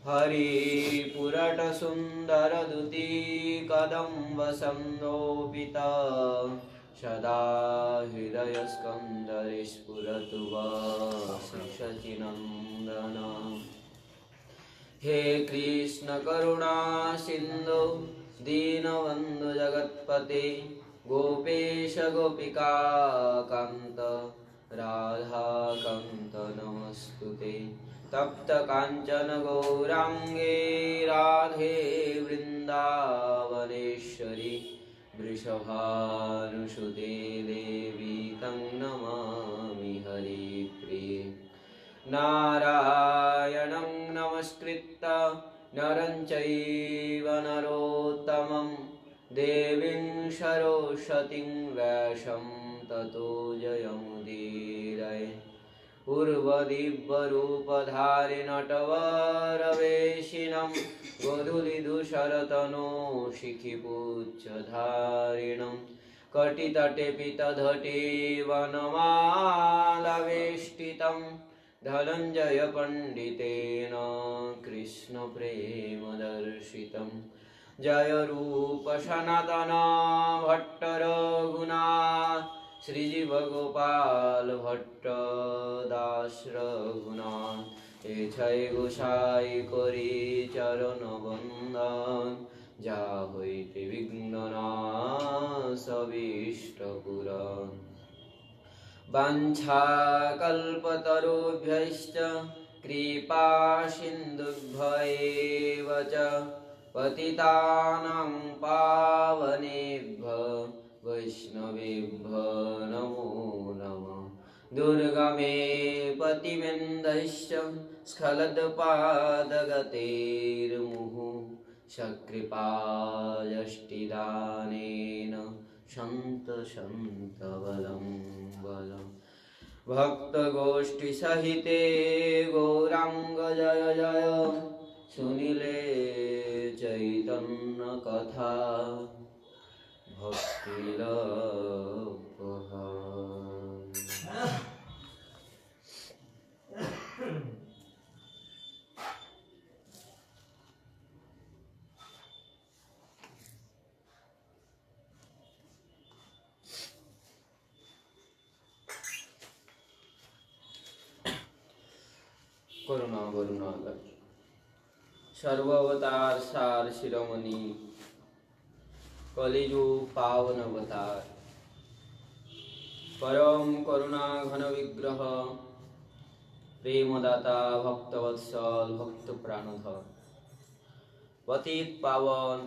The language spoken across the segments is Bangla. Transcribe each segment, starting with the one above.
हरिपुरटसुन्दरदुती कदम्बसन्दोपिता सदा हृदयस्कन्दरे स्फुरतु वसशचिनन्दन। हे कृष्ण करुणा सिन्धु दीनबन्धु जगत्पते गोपेश गोपिका कान्त राधाकान्त नमस्तुते। तप्त काञ्चन गौराङ्गे राधे वृन्दावनेश्वरी वृषभानुसुते देवी तं नमामि हरिप्रिये। नारायणं नमस्कृत्य नरं चैव नरोत्तमं देवीं सरस्वतीं व्यासं ततो जयमुदीरये। पूर्वदिव्यरूपधारि नटवरवेशिनं गोधूलिधूसरतनो शिखिपुच्छधारिणं कटितटे पितधटे वनमालवेष्टितं धनञ्जय पण्डितेन कृष्णप्रेमदर्शितं। जय रूप सनातन भट्ट रघुनाथ श्रीजीव गोपाल भट्ट दास रघुनाथ। एछाय गोसाई करि चरण बंदन जा हইতে বিঘ্ননাশ অভীষ্টপুরঃ। वाञ्छाकल्पतरुभ्यश्च कृपा सिन्धुभ्यैव च पतितानां पावनेभ्यो वैष्णवेभ्यो नमो नमः। दुर्गमे पतिविन्दश्च स्खलत्पादगतेर्मुहुः सकृपायष्टिदानेन सन्तशन्तबलं बलम्। भक्तगोष्ठीसहिते गौराङ्ग जय जय सुनीले चैतन्यकथा भक्तिलभः। करुणा वरुणागर सर्वावतार सार शिरोमणि कलिजुग पावन अवतार परम करुणा घन विग्रह प्रेमदाता भक्तवत्सल भक्त प्राणधर पतित पावन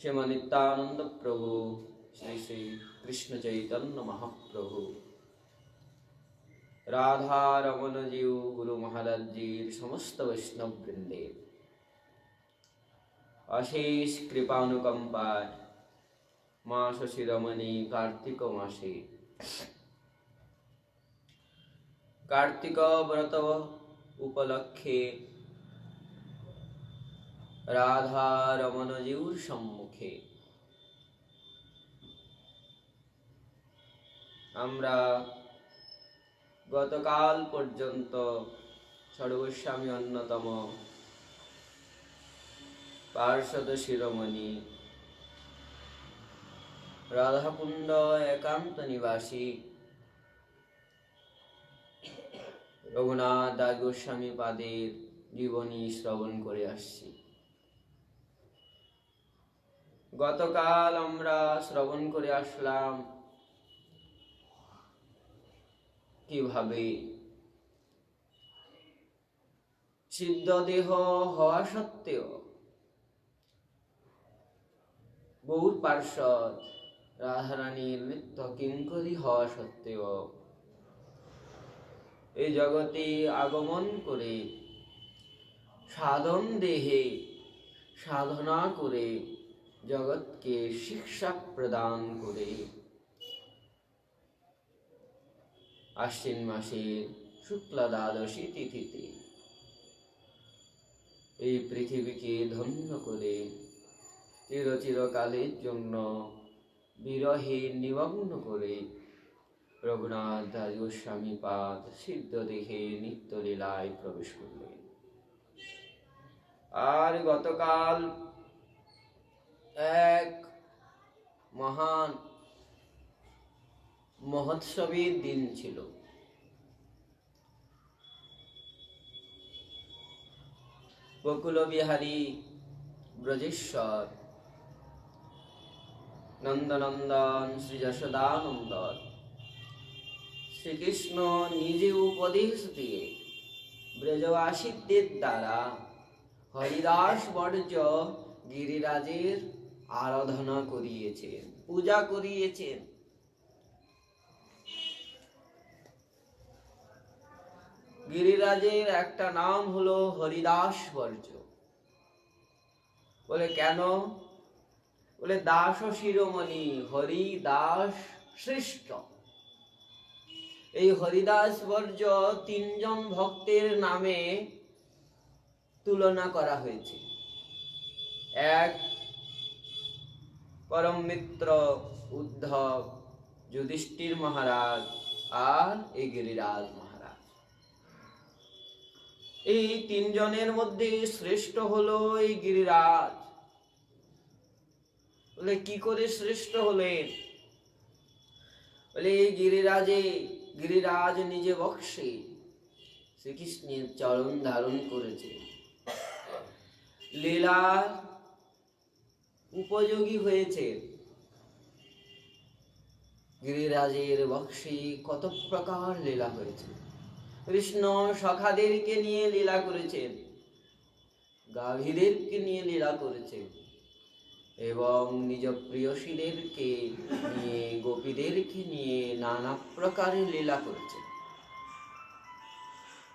श्रीमनित्यानंद प्रभु श्री श्री कृष्ण चैतन्य महाप्रभु राधा रमन जीव गुरु महाराज जी समस्त वैष्णव वृंदे अशेष कृपानुकंपाय मास शिरोमणि कार्तिक मासे कार्तिक व्रत उपलक्षे राधा रमन जीवर सम्मुखे আমরা গতকাল পর্যন্ত ষড়গোস্বামী অন্যতম পার্ষদ শিরোমণি রাধাকুণ্ড একান্ত নিবাসী রঘুনাথ দাস গোস্বামী পাদের জীবনী শ্রবণ করে আসছি। গতকাল আমরা শ্রবণ করে আসলাম কিভাবে সিদ্ধ দেহ হওয়া সত্ত্বেও গৌর পার্ষদ রাধারানীর নিত্য কিঙ্করী হওয়া সত্ত্বেও এই জগতে আগমন করে সাধন দেহে সাধনা করে জগৎকে শিক্ষা প্রদান করে আশ্বিন মাসের শুক্লা দ্বাদশী তিথিতে এই পৃথিবীকে ধন্য করে চিরকালের জন্য বিরহে নিমগ্ন করে রঘুনাথ দাস গোস্বামী পাদ সিদ্ধ দেহে নিত্য লীলায় প্রবেশ করলেন। আর গতকাল এক মহান মহোৎসবের দিন ছিল। বকুল বিহারী ব্রজেশ্বর নন্দনন্দন শ্রী যশোদানন্দন শ্রীকৃষ্ণ নিজে উপদেশ দিয়ে ব্রজবাসীদের দ্বারা হরিদাস বর্জ গিরিরাজের আরাধনা করিয়েছেন, পূজা করিয়েছেন। গিরিরাজের একটা নাম হলো হরিদাস বর্জ। বলে কেন? বলে দাস শিরোমণি হরিদাস শ্রেষ্ঠ। এই হরিদাস বর্জ তিনজন ভক্তের নামে তুলনা করা হয়েছে। এক পরম মিত্র উদ্ধব, যুধিষ্ঠির মহারাজ আর এই গিরিরাজ মহারাজ। এই তিনজনের মধ্যে শ্রেষ্ঠ হলো এই গিরিরাজ। বলে কি করে শ্রেষ্ঠ হলেন? বলে এই গিরিরাজ নিজে বক্ষে শ্রীকৃষ্ণের চরণ ধারণ করেছে, লীলার উপযোগী হয়েছে। গিরিরাজের বক্ষে কত প্রকার লীলা হয়েছে। কৃষ্ণ সখাদেরকে নিয়ে লীলা করেছেন, গাভীদেরকে নিয়ে লীলা করেছেন এবং নিজ প্রিয়সীদেরকে নিয়ে, গোপীদেরকে নিয়ে নানা প্রকারের লীলা করেছেন।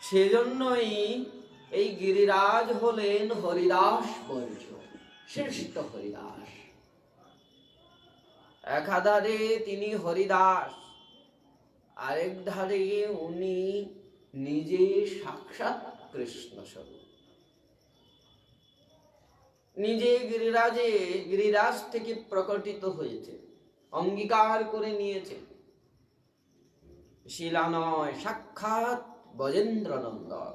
সেজন্যই এই গিরিরাজ হলেন হরিদাস বর্জ, শ্রেষ্ঠ হরিদাস। একাধারে তিনি হরিদাস, আরেক ধারে উনি নিজে সাক্ষাৎ কৃষ্ণ স্বরূপ। নিজে গিরিরাজ থেকে প্রকটিত হয়েছে, অঙ্গীকার করে নিয়েছে। শিলা নয়, সাক্ষাৎ ব্রজেন্দ্র নন্দন।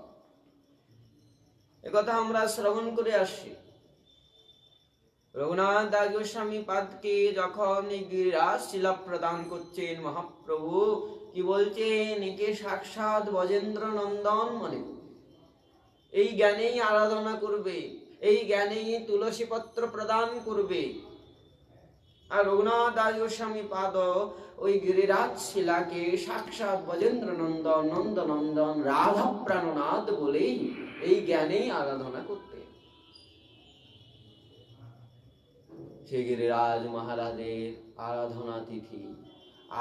একথা আমরা শ্রবণ করে আসছি। রঘুনাথ দাস গোস্বামী পাদকে যখন এই গিরিরাজ শিলা প্রদান করছেন মহাপ্রভু, কি বলছেন? একে সাক্ষাৎ ব্রজেন্দ্র নন্দন মনে করবে, এই জ্ঞানেই আরাধনা করবে, এই জ্ঞানেই তুলসী পত্র প্রদান করবে। আর রঘুনাথ দাস গোস্বামী পাদ ওই গিরিরাজ শিলাকে সাক্ষাৎ ব্রজেন্দ্র নন্দন, নন্দনন্দন, রাধা প্রাণনাথ বলেই এই জ্ঞানেই আরাধনা করতে। সে গিরিরাজ মহারাজের আরাধনা তিথি,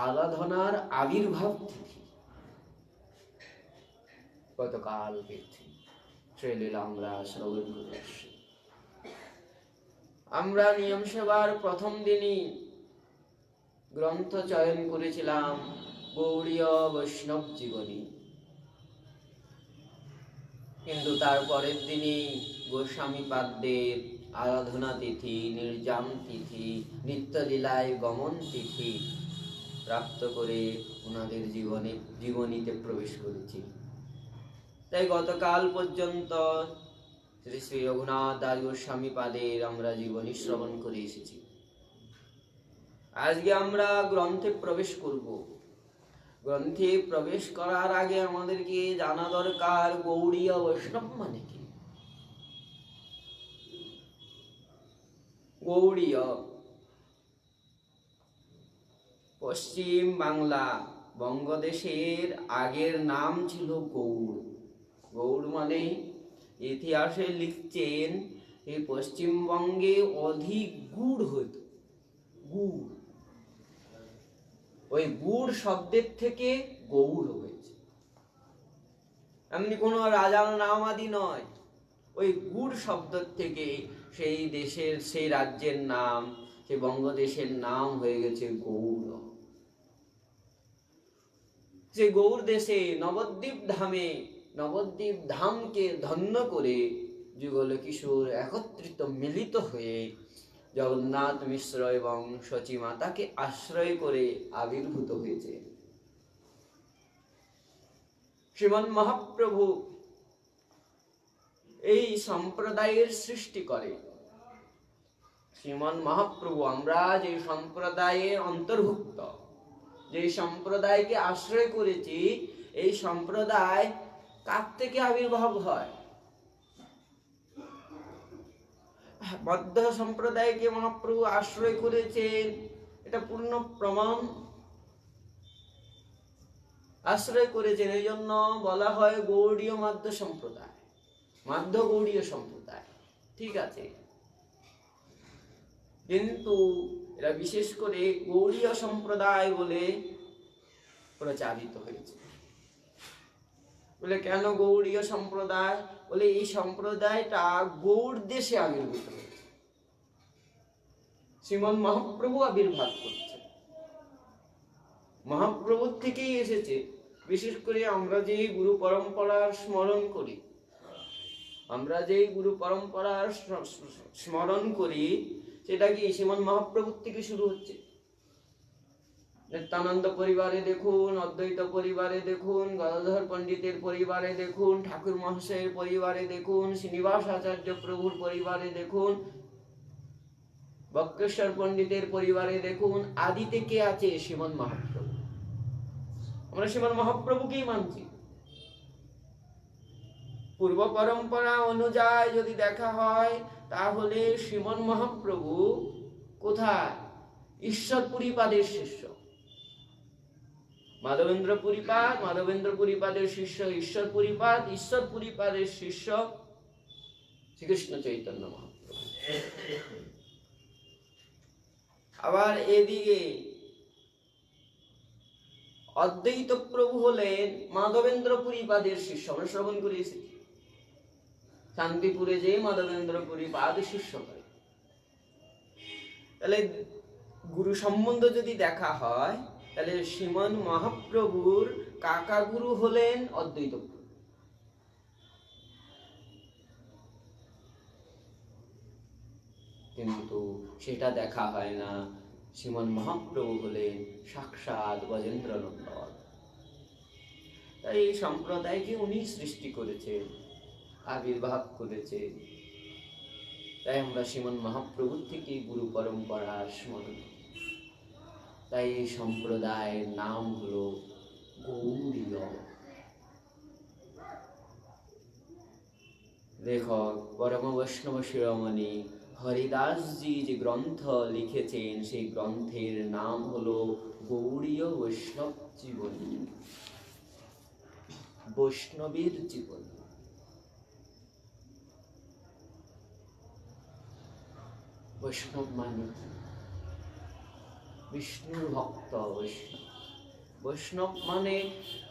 আরাধনার আবির্ভাব তিথি গতকাল পেয়েছি। সেই লীলা আমরা শ্রবণ করে আসছি। আমরা নিয়ম সেবার প্রথম দিনই গ্রন্থ চয়ন করেছিলাম গৌড়ীয় বৈষ্ণব জীবনী, কিন্তু তারপরের দিনই গোস্বামী পাদদের আরাধনা তিথি, নির্জাম তিথি, নিত্যলীলায় গমন তিথি প্রাপ্ত করে ওনাদের জীবনীতে প্রবেশ করেছি। তাই গতকাল পর্যন্ত শ্রী শ্রী রঘুনাথ দাস গোস্বামী পাদের আমরা জীবনী শ্রবণ করে এসেছি। আজকে আমরা গ্রন্থে প্রবেশ করব। গ্রন্থে প্রবেশ করার আগে আমাদেরকে জানা দরকার গৌড়ীয় বৈষ্ণব মানে কি। গৌড়ীয়, পশ্চিম বাংলা বঙ্গদেশের আগের নাম ছিল গৌড়। গৌড় মানে ইতিহাসে লিখছেন এই পশ্চিমবঙ্গে অধিক গুড় হইত। গুড়, ওই গুড় শব্দের থেকে গৌড় হয়েছে। এমনি কোনো রাজার নাম আদি নয়, ওই গুড় শব্দ থেকে সেই দেশের, সেই রাজ্যের নাম, সেই বঙ্গদেশের নাম হয়ে গেছে গৌড়। সেই গৌড় দেশে নবদ্বীপ ধামকে ধন্য করে যুগল কিশোর একত্রিত মিলিত হয়ে জগন্নাথ মিশ্র এবং শচী মাতাকে আশ্রয় করে আবির্ভূত হয়েছে। শ্রীমন মহাপ্রভু এই সম্প্রদায়ের সৃষ্টি করে শ্রীমন মহাপ্রভু। আমরা যে সম্প্রদায়ে অন্তর্ভুক্ত, যে সম্প্রদায়কে আশ্রয় করেছি, এই সম্প্রদায় কার থেকে আবির্ভাব হয়? বদ্ধ সম্প্রদায়কে মহাপ্রভু আশ্রয় করেছেন, এটা পূর্ণ প্রমাণ। আশ্রয় করেছেন, এই জন্য বলা হয় গৌড়ীয় মাধ্য সম্প্রদায়, মাধ্য গৌড়ীয় সম্প্রদায়। ঠিক আছে, কিন্তু এরা বিশেষ করে গৌড়ীয় সম্প্রদায় বলে প্রচারিত হয়েছে। বলে কেন গৌড়ীয় সম্প্রদায়? বলে এই সম্প্রদায়টা গৌড় দেশে আবির্ভূত হয়েছে, শ্রীমন মহাপ্রভু আবির্ভাব করছে, মহাপ্রভুর থেকেই এসেছে। বিশেষ করে আমরা যে গুরু পরম্পরার স্মরণ করি, আমরা যে গুরু পরম্পরার স্মরণ করি, সেটা কি শ্রীমন মহাপ্রভুর থেকে শুরু হচ্ছে। নিত্যানন্দ পরিবারে দেখুন, অদ্বৈত পরিবারে দেখুন, গদাধর পণ্ডিতের পরিবারে দেখুন, ঠাকুর মহাশয়ের পরিবারে দেখুন, শ্রীনিবাস আচার্য প্রভুর পরিবারে দেখুন, বক্রেশ্বর পণ্ডিতের পরিবারে দেখুন, আদিতে কে আছে? শ্রীমন মহাপ্রভু। আমরা শ্রীমন মহাপ্রভুকেই মানছি। পূর্ব পরম্পরা অনুযায়ী যদি দেখা হয়, তাহলে শ্রীমন মহাপ্রভু কোথায়? ঈশ্বরপুরীপাদের শিষ্য। মাধবেন্দ্র পুরীপাদ, মাধবেন্দ্র পুরীপাদের শিষ্য ঈশ্বরপুরীপাদ, ঈশ্বরপুরীপাদের শিষ্য শ্রীকৃষ্ণ চৈতন্য মহাপ্রভু। আবার এদিকে অদ্বৈত প্রভু হলেন মাধবেন্দ্র পুরীপাদের শিষ্য। আমরা শ্রবণ করেছি, শান্তিপুরে যে মাধবেন্দ্র পুরীপাদ শিষ্য করে। তাহলে গুরু সম্বন্ধ যদি দেখা হয়, তাহলে শ্রীমন মহাপ্রভুর কাকা গুরু হলেন অদ্বৈত প্রভু। কিন্তু সেটা দেখা হয় না। শ্রীমন মহাপ্রভু হলেন সাক্ষাৎ গজেন্দ্র নন্দন। তাই এই সম্প্রদায়কে উনি সৃষ্টি করেছেন, আবির্ভাব করেছে। তাই আমরা শ্রীমন মহাপ্রভুর থেকে গুরু পরম্পরা স্মরণ করি। তাই এই সম্প্রদায়ের নাম হলো গৌড়ীয়। লেখক পরম বৈষ্ণব শিরোমণি হরিদাসজি যে গ্রন্থ লিখেছেন, সেই গ্রন্থের নাম হলো গৌড়ীয় বৈষ্ণব জীবনী, বৈষ্ণবীর জীবনী। বৈষ্ণব মানে বিষ্ণুর ভক্ত। বৈষ্ণব, বৈষ্ণব মানে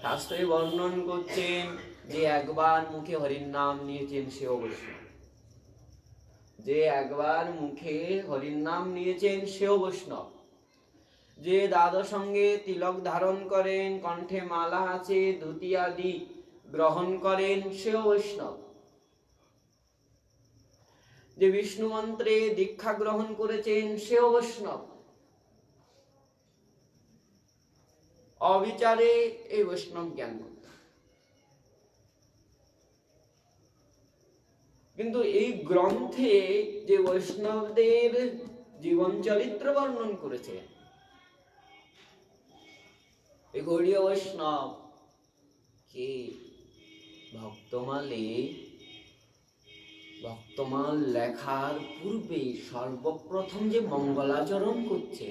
শাস্ত্রে বর্ণন করছেন যে একবার মুখে হরির নাম নিয়েছেন সেও বৈষ্ণব। যে একবার মুখে হরির নাম নিয়েছেন সেও বৈষ্ণব। যে দ্বাদশ সঙ্গে তিলক ধারণ করেন, কণ্ঠে মালা আছে, ধুতি আদি গ্রহণ করেন, সেও বৈষ্ণব। যে বিষ্ণু মন্ত্রে দীক্ষা গ্রহণ করেছেন, সেও বৈষ্ণব। অবিচারে এই বৈষ্ণব জ্ঞান করত। কিন্তু এই গ্রন্থে যে বৈষ্ণবদের জীবন চরিত্র বর্ণন করেছে, এই গৌড়ীয় বৈষ্ণব কে? ভক্তমাল লেখার পূর্বে সর্বপ্রথম যে মঙ্গলাচরণ করছে,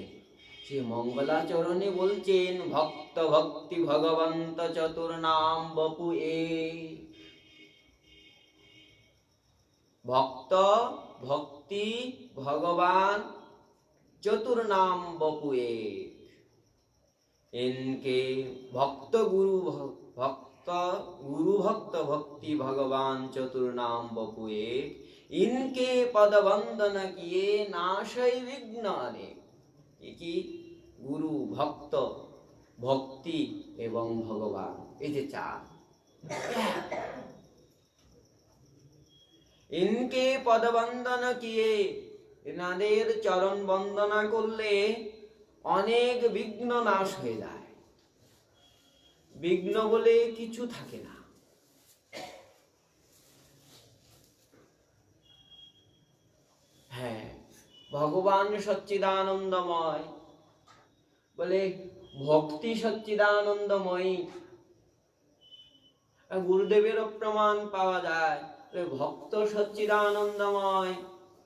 সে মঙ্গলাচরণে বলছেন ভক্ত ভক্তি ভগবন্ত চতুর্নাম বপু এ। ভক্ত ভক্তি ভগবান চতুর্নাম বপু এ। इनके भक्त गुरु भक्त भक्ति भगवान चतुर्नाम बपुए, इनके पद वंदन किए नाशय विघ्न अनेक। কি গুরু, ভক্ত, ভক্তি এবং ভগবান, এই যে চার। ইনকে পদ বন্দন কিয়ে, এনাদের চরণ বন্দনা করলে অনেক বিঘ্ন নাশ হয়ে যায়। বিঘ্ন বলে কিছু থাকে না। ভগবান সচ্চিদানন্দময়, বলে ভক্তি সচ্চিদানন্দময়ী। গুরুদেবেরও প্রমাণ পাওয়া যায়, ভক্ত সচ্চিদানন্দময়,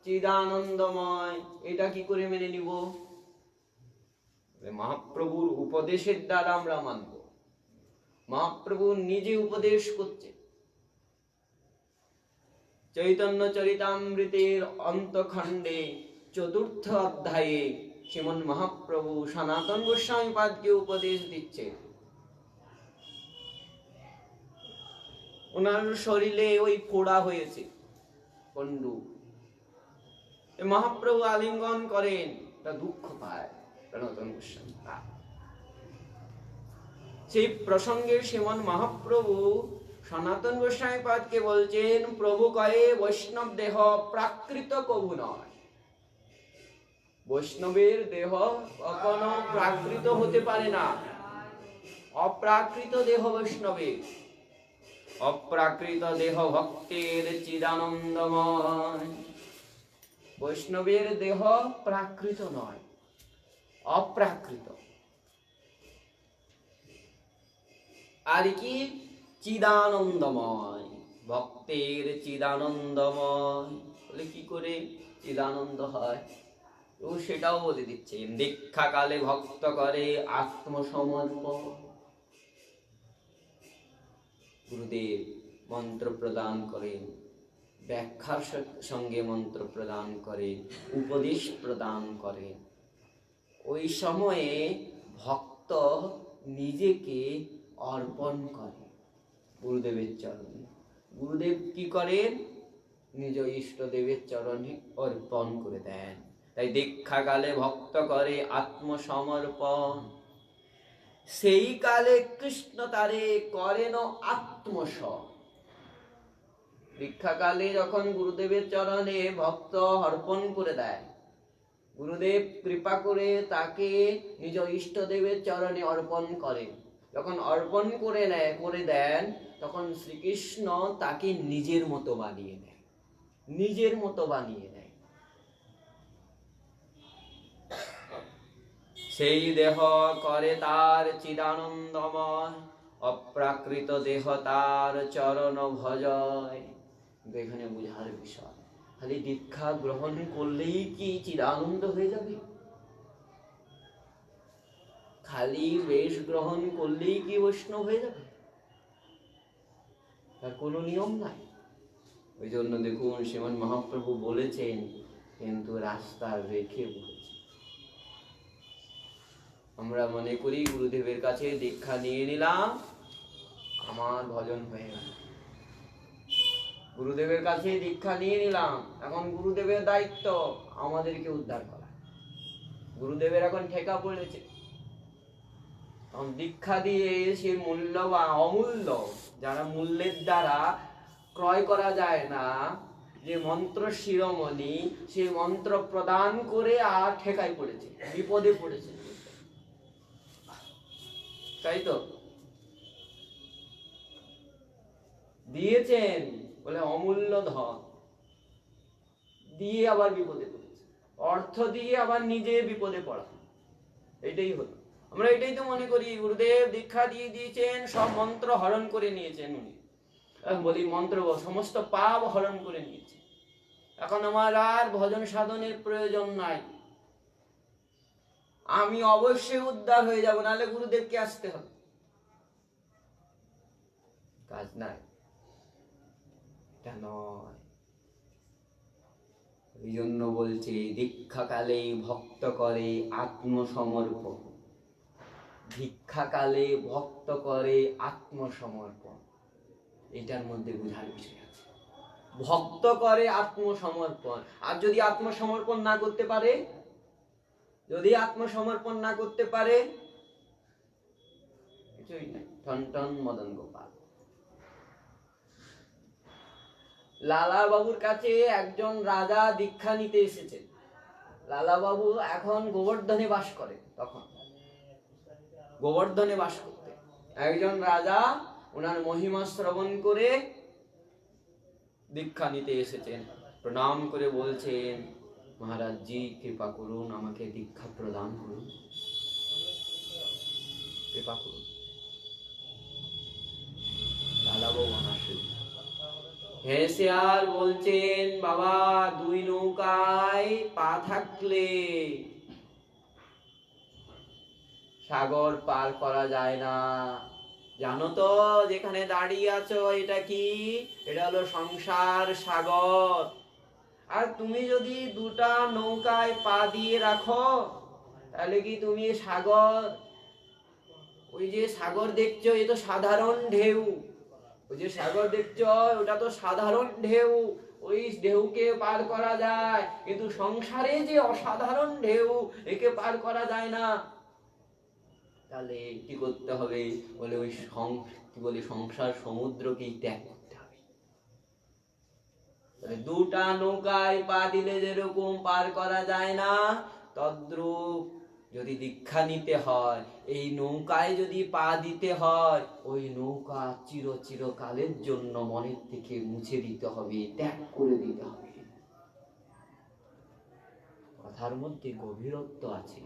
চিদানন্দময়। এটা কি করে মেনে নিব? মহাপ্রভুর উপদেশের দ্বারা আমরা মানব। মহাপ্রভু নিজে উপদেশ করছে। চৈতন্য চরিতামৃতের অন্তখণ্ডে ৪র্থ অধ্যায়ে শ্রীমন মহাপ্রভু সনাতন গোস্বামী পাদকে উপদেশ দিচ্ছে। ওনার শরীরে ওই ফোড়া হয়েছে কন্ডু, মহাপ্রভু আলিঙ্গন করেন, তা দুঃখ পায় সনাতন গোস্বামী। সেই প্রসঙ্গে শ্রীমন মহাপ্রভু সনাতন গোস্বামী পাদকে বলছেন, প্রভু কয়ে বৈষ্ণব দেহ প্রাকৃত কবু নয়। বৈষ্ণবের দেহ কখনো প্রাকৃত হতে পারে না, অপ্রাকৃত দেহ বৈষ্ণবের। অপ্রাকৃত দেহ ভক্তের চিদানন্দময়। বৈষ্ণবের দেহ প্রাকৃত নয়, অপ্রাকৃত। আর কি? চিদানন্দময়, ভক্তের চিদানন্দময়। বলে কি করে চিদানন্দ হয়? ও সেটাও বলে দিচ্ছেন। দীক্ষা কালে ভক্ত করে আত্মসমর্পণ। গুরুদেব মন্ত্র প্রদান করেন, ব্যাখ্যার সঙ্গে মন্ত্র প্রদান করেন, উপদেশ প্রদান করেন। ওই সময়ে ভক্ত নিজেকে অর্পণ করে গুরুদেবের চরণে। গুরুদেব কি করেন? নিজ ইষ্টদেবের চরণে অর্পণ করে দেন। তাই দীক্ষা কালে ভক্ত করে আত্মসমর্পণ। সেই কালে কৃষ্ণ তারে করেন আত্মস। দীক্ষাকালে যখন গুরুদেবের চরণে ভক্ত অর্পণ করে দেয়, গুরুদেব কৃপা করে তাকে নিজ ইষ্টদেবের চরণে অর্পণ করেন। যখন অর্পণ করে দেন, তখন শ্রীকৃষ্ণ তাকে নিজের মতো বানিয়ে নেয়, নিজের মতো বানিয়ে নেয়। সেই দেহ করে তার চিদানন্দময়, অপ্রাকৃত দেহ তার চরণ ভজয়। এখানে বুঝার বিষয়, খালি দীক্ষা গ্রহণ করলেই কি চিদানন্দ হয়ে যাবে? খালি বেশ গ্রহণ করলেই কি বৈষ্ণব হয়ে যাবে? তার কোনো নিয়ম নাই। ওই জন্য দেখুন শ্রীমন মহাপ্রভু বলেছেন, কিন্তু রাস্তা রেখে বলেছেন। আমরা মনে করি গুরুদেবের কাছে দীক্ষা নিয়ে নিলাম, আমার ভজন হয়ে গেল। গুরুদেবের কাছে দীক্ষা নিয়ে নিলাম, এখন গুরুদেবের দায়িত্ব আমাদেরকে উদ্ধার করা। গুরুদেবের এখন ঠেকা পড়েছে। দীক্ষা দিয়ে সে মূল্য বা অমূল্য, যারা মূল্যের দ্বারা ক্রয় করা যায় না, যে মন্ত্র শিরোমণি, সে মন্ত্র প্রদান করে আর ঠেকায় পড়েছে, বিপদে পড়েছে। তাই তো দিয়েছেন বলে অমূল্য ধন, দিয়ে আবার বিপদে পড়েছে। অর্থ দিয়ে আবার নিজে বিপদে পড়া, এটাই হলো। আমরা এটাই তো মনে করি, গুরুদেব দীক্ষা দিয়ে দিয়েছেন, সব মন্ত্র হরণ করে নিয়েছেন উনি। বলি মন্ত্র সমস্ত পাপ হরণ করে নিয়েছে, এখন আমার আর ভজন সাধনের প্রয়োজন নাই, আমি অবশ্যই উদ্ধার হয়ে যাব, নাহলে গুরুদেবকে আসতে হবে। কাজ নাই, এটা নয়। এই জন্য বলছে দীক্ষাকালে ভক্ত করে আত্মসমর্পণ। ভিক্ষাকালে ভক্ত করে আত্মসমর্পণ, এটার মধ্যে বুঝার বিষয় আছে। ভক্ত করে আত্মসমর্পণ, আর যদি আত্মসমর্পণ না করতে পারে, যদি আত্মসমর্পণ না করতে পারে, কিছুই নাই, টন টন মদন গোপাল। লালা বাবুর কাছে একজন রাজা দীক্ষা নিতে এসেছেন। লালা বাবু এখন গোবর্ধনে বাস করে, তখন গোবর্ধনে বাস করতে একজন রাজা ওনার মহিমা শ্রবণ করে দীক্ষা নিতে এসেছেন। প্রণাম করে বলছেন, মহারাজ জি কৃপা করুন, আমাকে দীক্ষা প্রদান করুন, কৃপা করুন। দাদা বাবু হাসেন, হেসে আর বলছেন, বাবা দুই নৌকায় পা থাকলে সাগর পার করা যায় না। জানো তো যেখানে দাঁড়িয়ে আছো এটা কি? এটা হলো সংসার সাগর। আর তুমি যদি দুটা নৌকায় পা দিয়ে রাখো তাহলে কি তুমি সাগর, ওই যে সাগর দেখছো এ তো সাধারণ ঢেউ, ওই যে সাগর দেখছো ওটা তো সাধারণ ঢেউ, ওই ঢেউকে পার করা যায়, কিন্তু সংসারে যে অসাধারণ ঢেউ, একে পার করা যায় না। তাহলে কি করতে হবে? বলে ওই কি বলে সংসার সমুদ্রকেই ত্যাগ করতে হবে। দুটা নৌকায় পা দিলে যেরকম পার করা যায় না, তদ্রূপ যদি দীক্ষা নিতে হয়, এই নৌকায় যদি পা দিতে হয়, ওই নৌকা চিরকালের জন্য মনের থেকে মুছে দিতে হবে, ত্যাগ করে দিতে হবে। কথার মধ্যে গভীরত্ব আছে,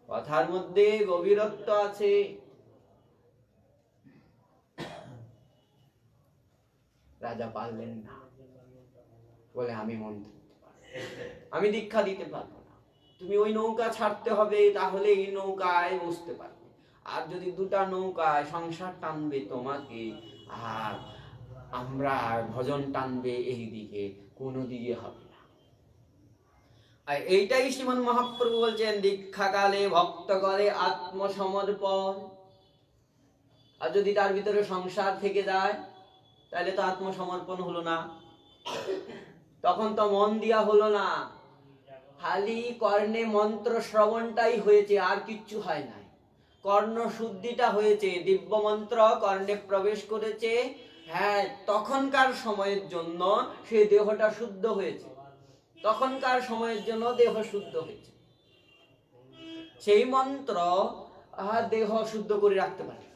কথার মধ্যে গভীরত্ব আছে। রাজা পারলেন না, বলে আমি মন্ত্র, আমি দীক্ষা দিতে পারবো না, তুমি ওই নৌকা ছাড়তে হবে, তাহলে এই নৌকায় বসতে পারবে। আর যদি দুটা নৌকায় সংসার টানবে তোমাকে, আর আমরা ভজন টানবে এই দিকে, কোনো দিকে হবে না। আর এইটাই শ্রীমন মহাপ্রভু বলছেন, দীক্ষাকালে ভক্ত করে আত্মসমর্পণ। আর যদি তার ভিতরে সংসার থেকে যায় তাহলে তো আত্মসমর্পণ হলো না, তখন তো মন দিয়া হলো না, খালি কর্ণে মন্ত্র শ্রবণটাই হয়েছে, আর কিচ্ছু হয় নাই। কর্ণ শুদ্ধিটা হয়েছে, দিব্য মন্ত্র কর্ণে প্রবেশ করেছে, হ্যাঁ তখনকার সময়ের জন্য সেই দেহটা শুদ্ধ হয়েছে, তখনকার সময়ের জন্য দেহ শুদ্ধ হয়েছে। সেই মন্ত্র দেহ শুদ্ধ করে রাখতে পারে না।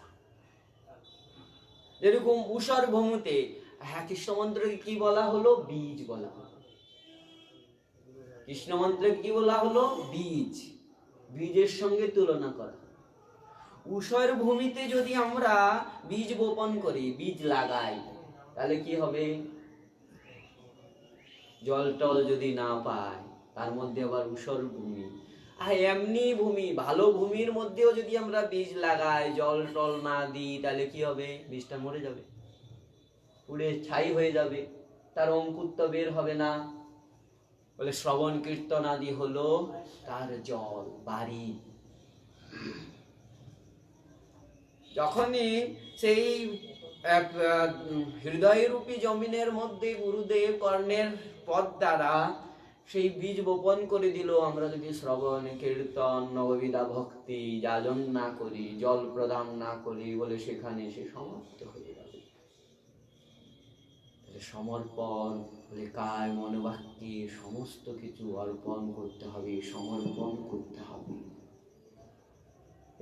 যেরকম ঊষর ভূমিতে, হ্যাঁ কৃষ্ণ মন্ত্রকে কি বলা হলো? বীজ বলা হলো। কৃষ্ণ মন্ত্রকে কি বলা হলো? বীজ, বীজের সঙ্গে তুলনা করা। ঊষর ভূমিতে যদি আমরা বীজ বপন করি, বীজ লাগাই, তাহলে কি হবে? জল টল যদি না পায়, তার মধ্যে আবার ঊষর ভূমি, আর এমনি ভূমি, ভালো ভূমির মধ্যেও যদি আমরা বীজ লাগাই, জল টল না দিই, তাহলে কি হবে? বীজটা মরে যাবে, পুড়ে ছাই হয়ে যাবে, তার অঙ্কুর তো বের হবে না। বলে শ্রবণ কীর্তন আদি হলো তার জল, বাড়ি। যখনই সেই হৃদয়রূপী জমিনের মধ্যে গুরুদেব কর্ণের পদ দ্বারা সেই বীজ বপন করে দিল, আমরা যদি শ্রবণ কীর্তন নববিধা ভক্তি যাজন না করি, জল প্রদান না করি, বলে সেখানে সে সমাপ্ত হয়ে যাবে। সমর্পণ বলে কায় মন বাক্যে সমস্ত কিছু অর্পণ করতে হবে, সমর্পণ করতে হবে।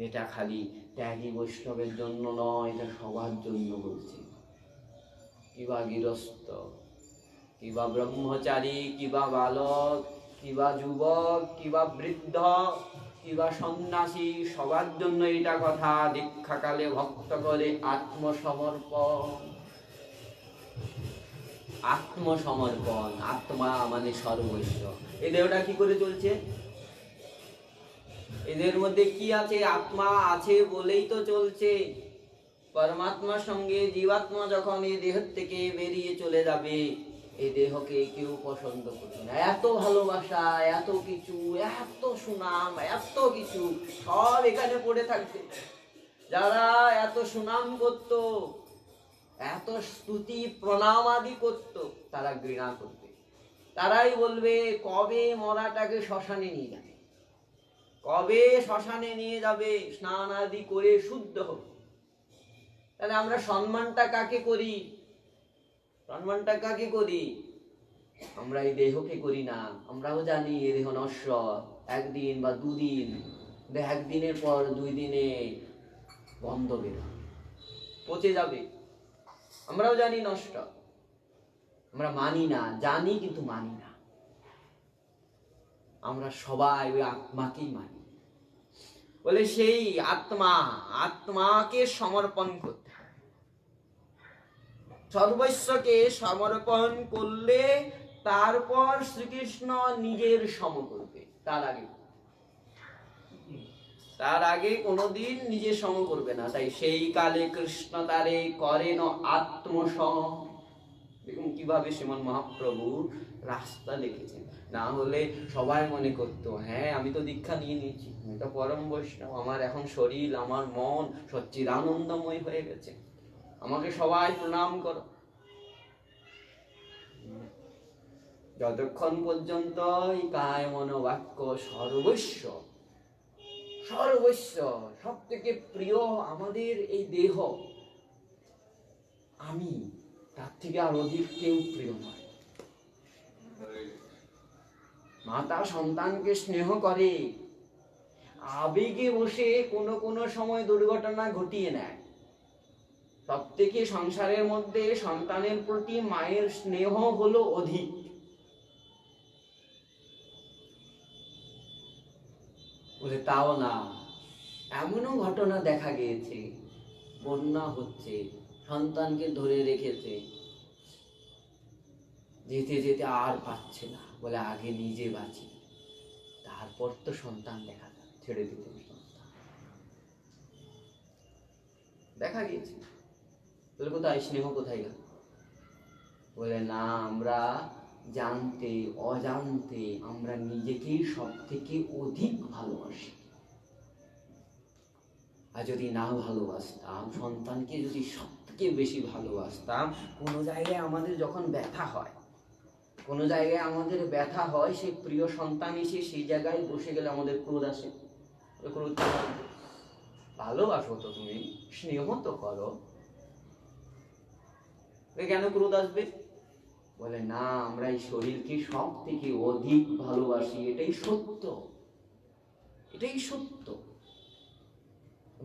এটা খালি ত্যাগী বৈষ্ণবের জন্য নয়, এটা সবার জন্য বলছে। কিবা গৃহস্থ, কিবা ব্রহ্মচারী, কিবা বালক, কিবা যুবক, কিবা বৃদ্ধ, কিবা সন্ন্যাসী, সবার জন্য এটা কথা। দীক্ষাকালে ভক্ত করে আত্মসমর্পণ। আত্মসমর্পণ, আত্মা মানে সর্বস্ব। এই দেহটা কি করে চলছে? এদের মধ্যে কি আছে? আত্মা আছে বলেই তো চলছে। পরমাত্মার সঙ্গে জীবাত্মা যখন এই দেহ থেকে বেরিয়ে চলে যাবে, এই দেহকে কেউ পছন্দ করবে না। এত ভালোবাসা, এত কিছু, এত সুনাম, এত কিছু সব এখানে পড়ে থাকবে। যারা এত সুনাম করত, এত স্তুতি প্রণাম আদি করত, তারা ঘৃণা করবে। তারাই বলবে কবে মরাটাকে শ্মশানে নিয়ে যাবে, কবে শ্মশানে নিয়ে যাবে, স্নান আদি করে শুদ্ধ হোক। তাহলে আমরা সম্মানটা কাকে করি? সম্মানটা কাকে করি? আমরা এই দেহকে করি না। আমরাও জানি এই দেহ নশ্বর, একদিন বা দুদিন, একদিনের পর 2 দিনে গন্ধ বের হবে, পচে যাবে, আমরাও জানি নষ্ট। আমরা মানি না, জানি কিন্তু মানি না। আমরা সবাই ওই আত্মাকেই মানি। বলে সেই আত্মাকে সমর্পণ করতে হবে। সর্বস্বকে সমর্পণ করলে তারপর শ্রীকৃষ্ণ নিজের সম করবে। তার আগে কোনোদিন নিজে সম করবে না। তাই সেই কালে কৃষ্ণ তারে করেন আত্মসম। দেখুন কিভাবে শ্রীমন মহাপ্রভু রাস্তা লিখেছেন। না হলে সবাই মনে করতো, হ্যাঁ আমি তো দীক্ষা নিয়ে নিয়েছি, আমি তো পরম বৈষ্ণব, আমার এখন শরীর আমার মন সচ্চিদানন্দময় হয়ে গেছে, আমাকে সবাই প্রণাম করো। যতক্ষণ পর্যন্ত এই কায় মন বাক্য সর্বস্ব সব থেকে প্রিয় আমাদের এই দেহ, আমি, তার থেকে আর অধিক কেউ প্রিয় নয়। মাতা সন্তানকে স্নেহ করে, আবেগে বসে কোনো সময় দুর্ঘটনা ঘটিয়ে নেয়। সব থেকে সংসারের মধ্যে সন্তানের প্রতি মায়ের স্নেহ হলো অধিক। বলে তাও না, এমনও ঘটনা দেখা গিয়েছে, বন্যা হচ্ছে, সন্তানকে ধরে রেখেছে, যেতে যেতে আর পাচ্ছে না, বলে আগে নিজে বাঁচি, তারপর তো সন্তান দেখা যায়, ছেড়ে দিতে সন্তান দেখা গিয়েছে। বলে কোথায় স্নেহ, কোথায় গেল? বলে না, আমরা জানতে অজান্তে আমরা নিজেকেই সব থেকে অধিক ভালোবাসি। আর যদি না ভালোবাসতাম, সন্তানকে যদি সব থেকে বেশি ভালোবাসতাম, কোনো জায়গায় আমাদের যখন ব্যথা হয়, কোনো জায়গায় আমাদের ব্যথা হয়, সেই প্রিয় সন্তান এসে সেই জায়গায় বসে গেলে আমাদের ক্রোধ আসে। ক্রোধ ভালোবাসো তো তুমি, স্নেহ তো করো, কেন ক্রোধ আসবে? বলে না, আমরা এই শরীরকে সব থেকে অধিক ভালোবাসি, এটাই সত্য, এটাই সত্য,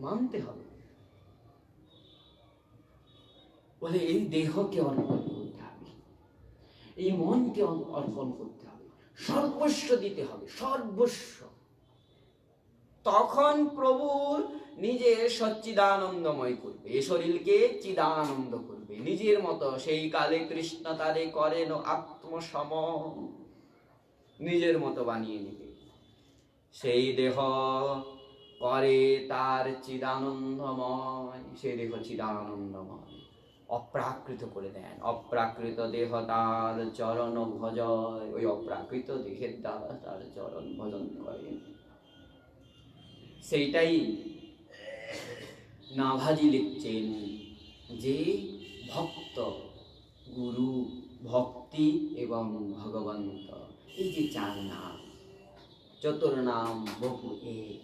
মানতে হবে। বলে এই দেহকে অর্পণ করতে হবে, এই মনকে অর্পণ করতে হবে, সর্বস্ব দিতে হবে, সর্বস্ব। তখন প্রভু নিজে সচ্চিদানন্দময় করবে, এই শরীরকে চিদানন্দ করবে নিজের মতো। সেই কালে কৃষ্ণ তারে করেন আত্মসম, নিজের মতো বানিয়ে নিবে। সেই দেহ করে তার চিদানন্দময়, সেই দেহ চিদানন্দময়, অপ্রাকৃত করে দেন। অপ্রাকৃত দেহ তার চরণ ভজয়, ওই অপ্রাকৃত দেহের দ্বারা তার চরণ ভজন করেন। সেইটাই নাভাজি লিখছেন যে ভক্ত, গুরু, ভক্তি এবং ভগবন্ত, এই যে চার নাম, চতুর নাম বহু এক।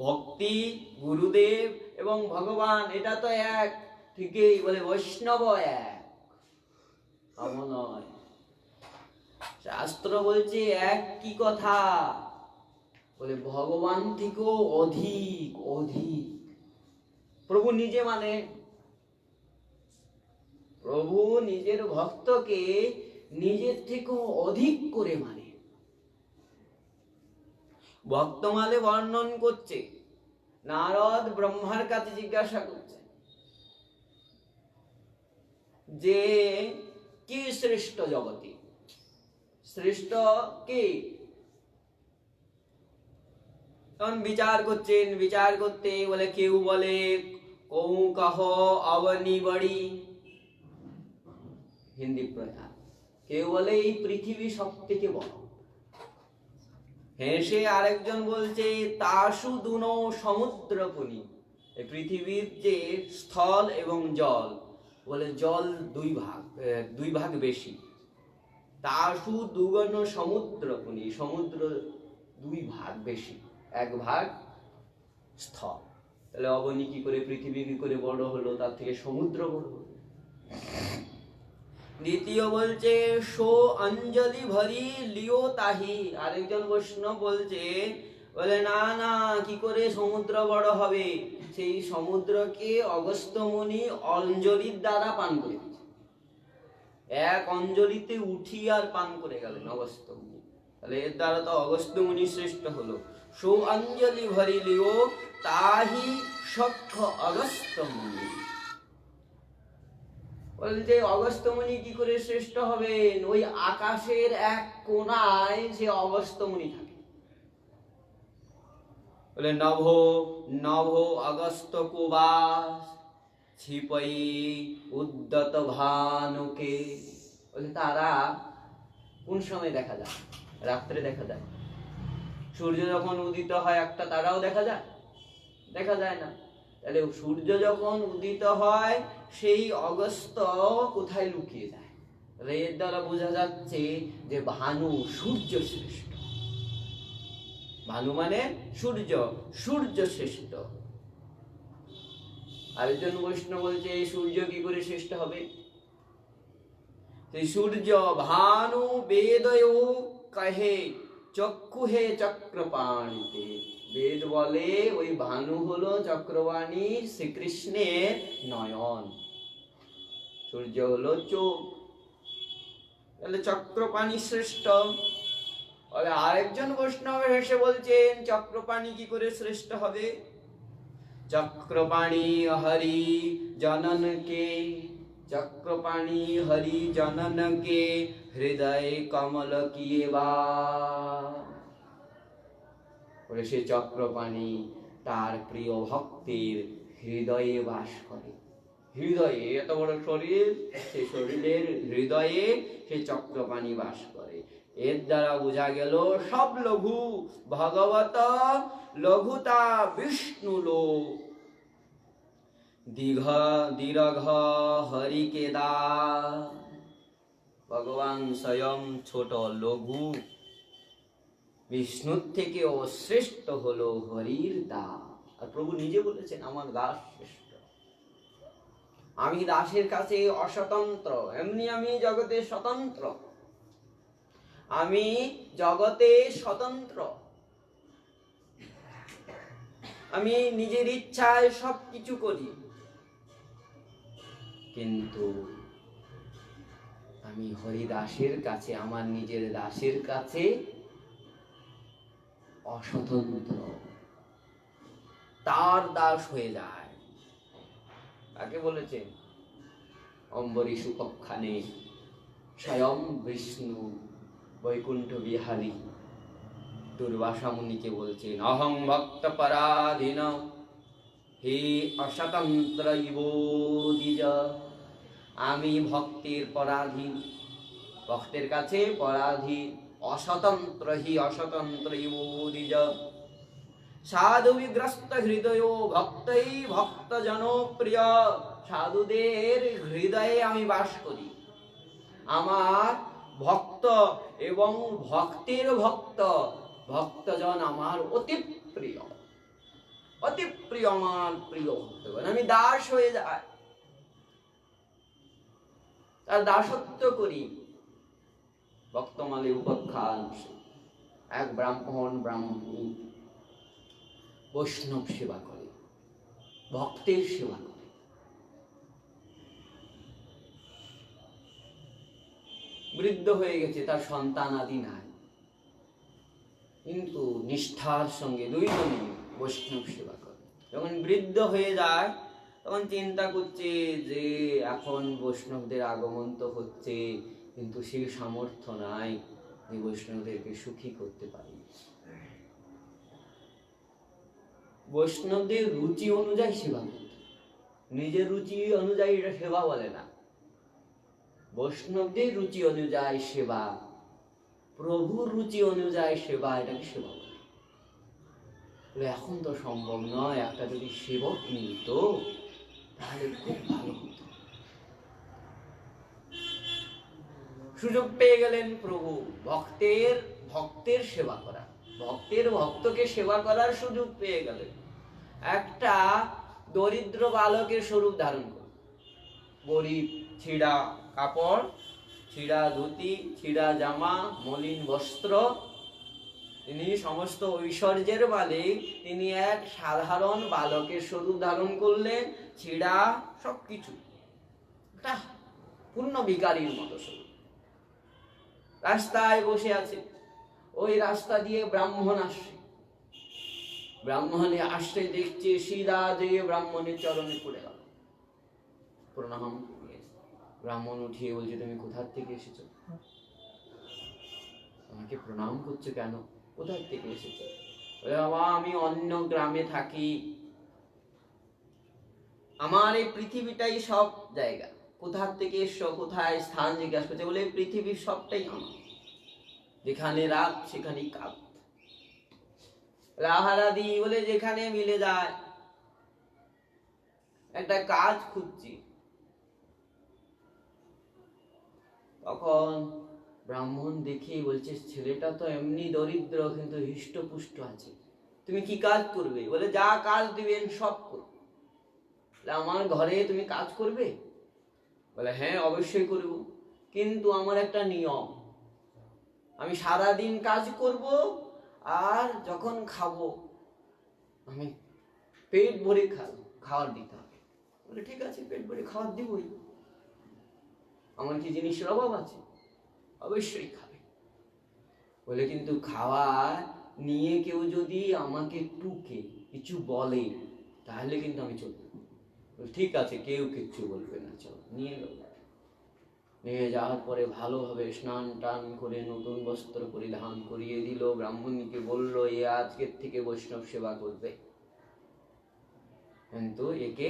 ভক্তি, গুরুদেব এবং ভগবান, এটা তো এক, ঠিকই। বলে বৈষ্ণব এক, এমন নয়। শাস্ত্র বলছে এক কি কথা, বলে ভগবান থেকেও অধিক অধিক। প্রভু নিজে মানে, প্রভু নিজের ভক্তকে নিজের থেকেও অধিক করে মানে। ভক্তমালে বর্ণন করছে, নারদ ব্রহ্মার কাছে জিজ্ঞাসা করছে যে কি শ্রেষ্ঠ জগতে, শ্রেষ্ঠ কে? তখন বিচার করছেন, বিচার করতে বলে কেউ বলে কৌ কহ অবনি বড়ি, হিন্দি প্রধান। কেউ বলে এই পৃথিবী সব থেকে বড়। হেসে আরেকজন বলছে তাসু দুনো সমুদ্রপুনি, এই পৃথিবীর যে স্থল এবং জল, বলে জল দুই ভাগ বেশি। তাসু দুগণ সমুদ্রপুনি, সমুদ্র দুই ভাগ বেশি, এক ভাগ স্থল। তাহলে অবনী কি করে, পৃথিবী কি করে বড় হলো? তার থেকে সমুদ্র বড় হলো। দ্বিতীয় বলছে সো অঞ্জলি ভরি লিও তাহি, আরেকজন বৈষ্ণব বলছে, বলে না না, কি করে সমুদ্র বড় হবে? সেই সমুদ্রকে অগস্ত্য মুনি অঞ্জলির দ্বারা পান করে, এক অঞ্জলিতে উঠি আর পান করে গেলেন অগস্ত্য মুনি। তাহলে এর দ্বারা তো অগস্ত্য মুনি শ্রেষ্ঠ হলো। সো অঞ্জলি ভরিলিও তাহি সখ্য অগস্ত্য মুনি। বলতে অগস্ত্য মুনি কি করে শ্রেষ্ঠ হবেন? ওই আকাশের এক কোণায় যে অগস্ত্য মুনি থাকে। বলে নভ নভ অগস্ত্য কুবাস ছিপই উদ্যত ভানুকে। বলে তারা কোন সময় দেখা যায়? রাত্রে দেখা যায়। সূর্য যখন উদিত হয় একটা তারাও দেখা যায়? দেখা যায় না। তাহলে সূর্য যখন উদিত হয় সেই অগস্ত্য কোথায় লুকিয়ে যায়? এর দ্বারা বোঝা যাচ্ছে যে ভানু সূর্য শ্রেষ্ঠ। ভানু মানে সূর্য, সূর্য শ্রেষ্ঠ। আরেকজন বৈষ্ণব বলছে এই সূর্য কি করে শ্রেষ্ঠ হবে? সেই সূর্য ভানু বেদয় কহে চক্ষুহে চক্রপাণীতে। বেদ বলে ওই ভানু হলো চক্রবাণী শ্রীকৃষ্ণের নয়ন, সূর্য হলো চোখ। তাহলে চক্রপাণী শ্রেষ্ঠ। আরেকজন বৈষ্ণব এসে বলছেন চক্রপাণী কি করে শ্রেষ্ঠ হবে? চক্রপাণী হরি জননকে, চক্রপাণী হরি জননকে হৃদয় কমল কিয়ে বা। সে চক্রপাণী তার প্রিয় ভক্তের হৃদয়ে বাস করে। হৃদয়ে, এত বড় শরীর, সে শরীরের হৃদয়ে সে চক্রপাণী বাস করে। এর দ্বারা বোঝা গেল সব লঘু ভগবত লঘুতা বিষ্ণু লো দীর্ঘ হরি কেদা। ভগবান স্বয়ং ছোট লঘু, বিষ্ণুর থেকেও শ্রেষ্ঠ হলো হরির দাস। আর প্রভু নিজে বলেছেন আমার দাস শ্রেষ্ঠ। আমি দাসের কাছে অস্বতন্ত্র, এমনি আমি জগতে স্বতন্ত্র। আমি জগতে স্বতন্ত্র, আমি নিজের ইচ্ছায় সবকিছু করি, কিন্তু আমি হরিদাসের কাছে, আমার নিজের দাসের কাছে অস্বতন্ত্র, তার দাস হয়ে যায়। কাকে বলেছেন? অম্বরীশ উপখ্যানে স্বয়ং বিষ্ণু বৈকুণ্ঠ বিহারী দুর্বাসা মুনিকে বলছেন অহং ভক্ত পরাধীন হে অস্বতন্ত্র ইব দ্বিজ। আমি ভক্তের পরাধীন, ভক্তের কাছে পরাধীন, অস্বতন্ত্র হি অস্বতন্ত্র ইব দ্বিজ। সাধু বিগ্রস্ত হৃদয় ভক্তই ভক্ত জনপ্রিয়। সাধুদের হৃদয়ে আমি বাস করি। আমার ভক্ত এবং ভক্তের ভক্ত, ভক্তজন আমার অতি প্রিয়, অতি প্রিয় আমার প্রিয় ভক্তগণ। আমি দাস হয়ে যাই, তার দাসত্ব করি। ভক্তমালী উপাখ্যান, এক ব্রাহ্মণী বৈষ্ণব সেবা করে, ভক্তের সেবা করে। বৃদ্ধ হয়ে গেছে, তার সন্তান আদি নাই, কিন্তু নিষ্ঠার সঙ্গে দুইজনই বৈষ্ণব সেবা করে। যখন বৃদ্ধ হয়ে যায় তখন চিন্তা করছে যে এখন বৈষ্ণবদের আগমন তো হচ্ছে, কিন্তু সেই সামর্থ্য নাই যে বৈষ্ণবদেরকে সুখী করতে পারি। বৈষ্ণবদের রুচি অনুযায়ী সেবা করতে, নিজের রুচি অনুযায়ী এটা সেবা বলে না। বৈষ্ণবদের রুচি অনুযায়ী সেবা, প্রভুর রুচি অনুযায়ী সেবা, এটাকে সেবা বলে। এখন তো সম্ভব নয়, একটা যদি সেবক মিলত তাহলে খুব ভালো হতো। সুযোগ পেয়ে গেলেন প্রভু ভক্তের সেবা করা, ভক্তের ভক্তকে সেবা করার সুযোগ পেয়ে গেলেন। একটা দরিদ্র বালকের স্বরূপ ধারণ করে, গরিব, ছিঁড়া কাপড়, ছিঁড়া ধুতি, ছিঁড়া জামা, মলিন বস্ত্র, তিনি সমস্ত ঐশ্বর্যের মালিক, তিনি এক সাধারণ বালকের স্বরূপ ধারণ করলেন, ছিড়া সবকিছু, একটা পূর্ণ ভিখারির মতো স্বরূপ। রাস্তায় বসে আছে, ওই রাস্তা দিয়ে ব্রাহ্মণ আসছে, ব্রাহ্মণে আসতে দেখছে, সিধা দিয়ে ব্রাহ্মণের চরণে পড়ে গেল, প্রণাম। ব্রাহ্মণ উঠিয়ে বলছে, তুমি কোথা থেকে এসেছো? আমাকে প্রণাম করছো কেন? কোথা থেকে এসেছো? বলে, বাবা আমি অন্য গ্রামে থাকি, আমার এই পৃথিবীটাই সব জায়গা। কোথা থেকে এসছো, কোথায় স্থান জিজ্ঞাসা করছে। বলে, পৃথিবীর সবটাই আমার, যেখানে রাত সেখানেই কাল, রাহারাদি বলে যেখানে মিলে যায়। একটা কাজ খুঁজছি। তখন ব্রাহ্মণ দেখে বলছে, ছেলেটা তো এমনি দরিদ্র কিন্তু হৃষ্টপুষ্ট আছে, তুমি কি কাজ করবে? বলে, যা কাজ দিবেন সব করব। আমার ঘরে তুমি কাজ করবে? বলে, হ্যাঁ অবশ্যই করব, কিন্তু আমার একটা নিয়ম, আমি সারাদিন কাজ করব, আর যখন খাবো আমি পেট ভরে খাবার দিতে হবে। বলে, ঠিক আছে, পেট ভরে খাবার দিবই, আমার কি জিনিসের অভাব আছে? অবশ্যই খাবে। বলে, কিন্তু খাওয়ার নিয়ে কেউ যদি আমাকে টুকে কিছু বলে তাহলে কিন্তু আমি চলবো। ঠিক আছে, কেউ কিচ্ছু বলবে না, চলো নিয়ে গেল। নিয়ে যাওয়ার পরে ভালোভাবে স্নান টান করে নতুন বস্ত্র পরিধান করিয়ে দিল। ব্রাহ্মণীকে বলল, এ আজকের থেকে বৈষ্ণব সেবা করবে, কিন্তু একে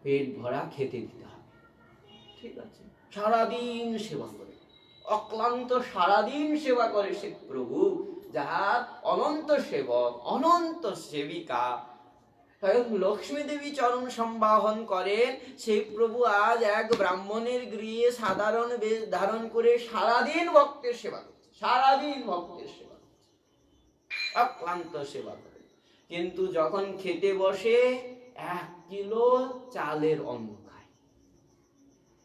পেট ভরা খেতে দিতে হবে। ঠিক আছে, সারাদিন সেবা করে, অক্লান্ত সারাদিন সেবা করে সে প্রভু, যাহার অনন্ত সেবক, অনন্ত সেবিকা স্বয়ং লক্ষ্মী দেবী চরণ সম্বাহন করেন। সেই প্রভু আজ এক ব্রাহ্মণের গৃহে সাধারণ বেশ ধারণ করে সারাদিন ভক্তের সেবা করছে, সারাদিন ভক্তের সেবা করছে, অক্লান্ত সেবা করে। কিন্তু যখন খেতে বসে 1 কিলো চালের অন্ন খায়,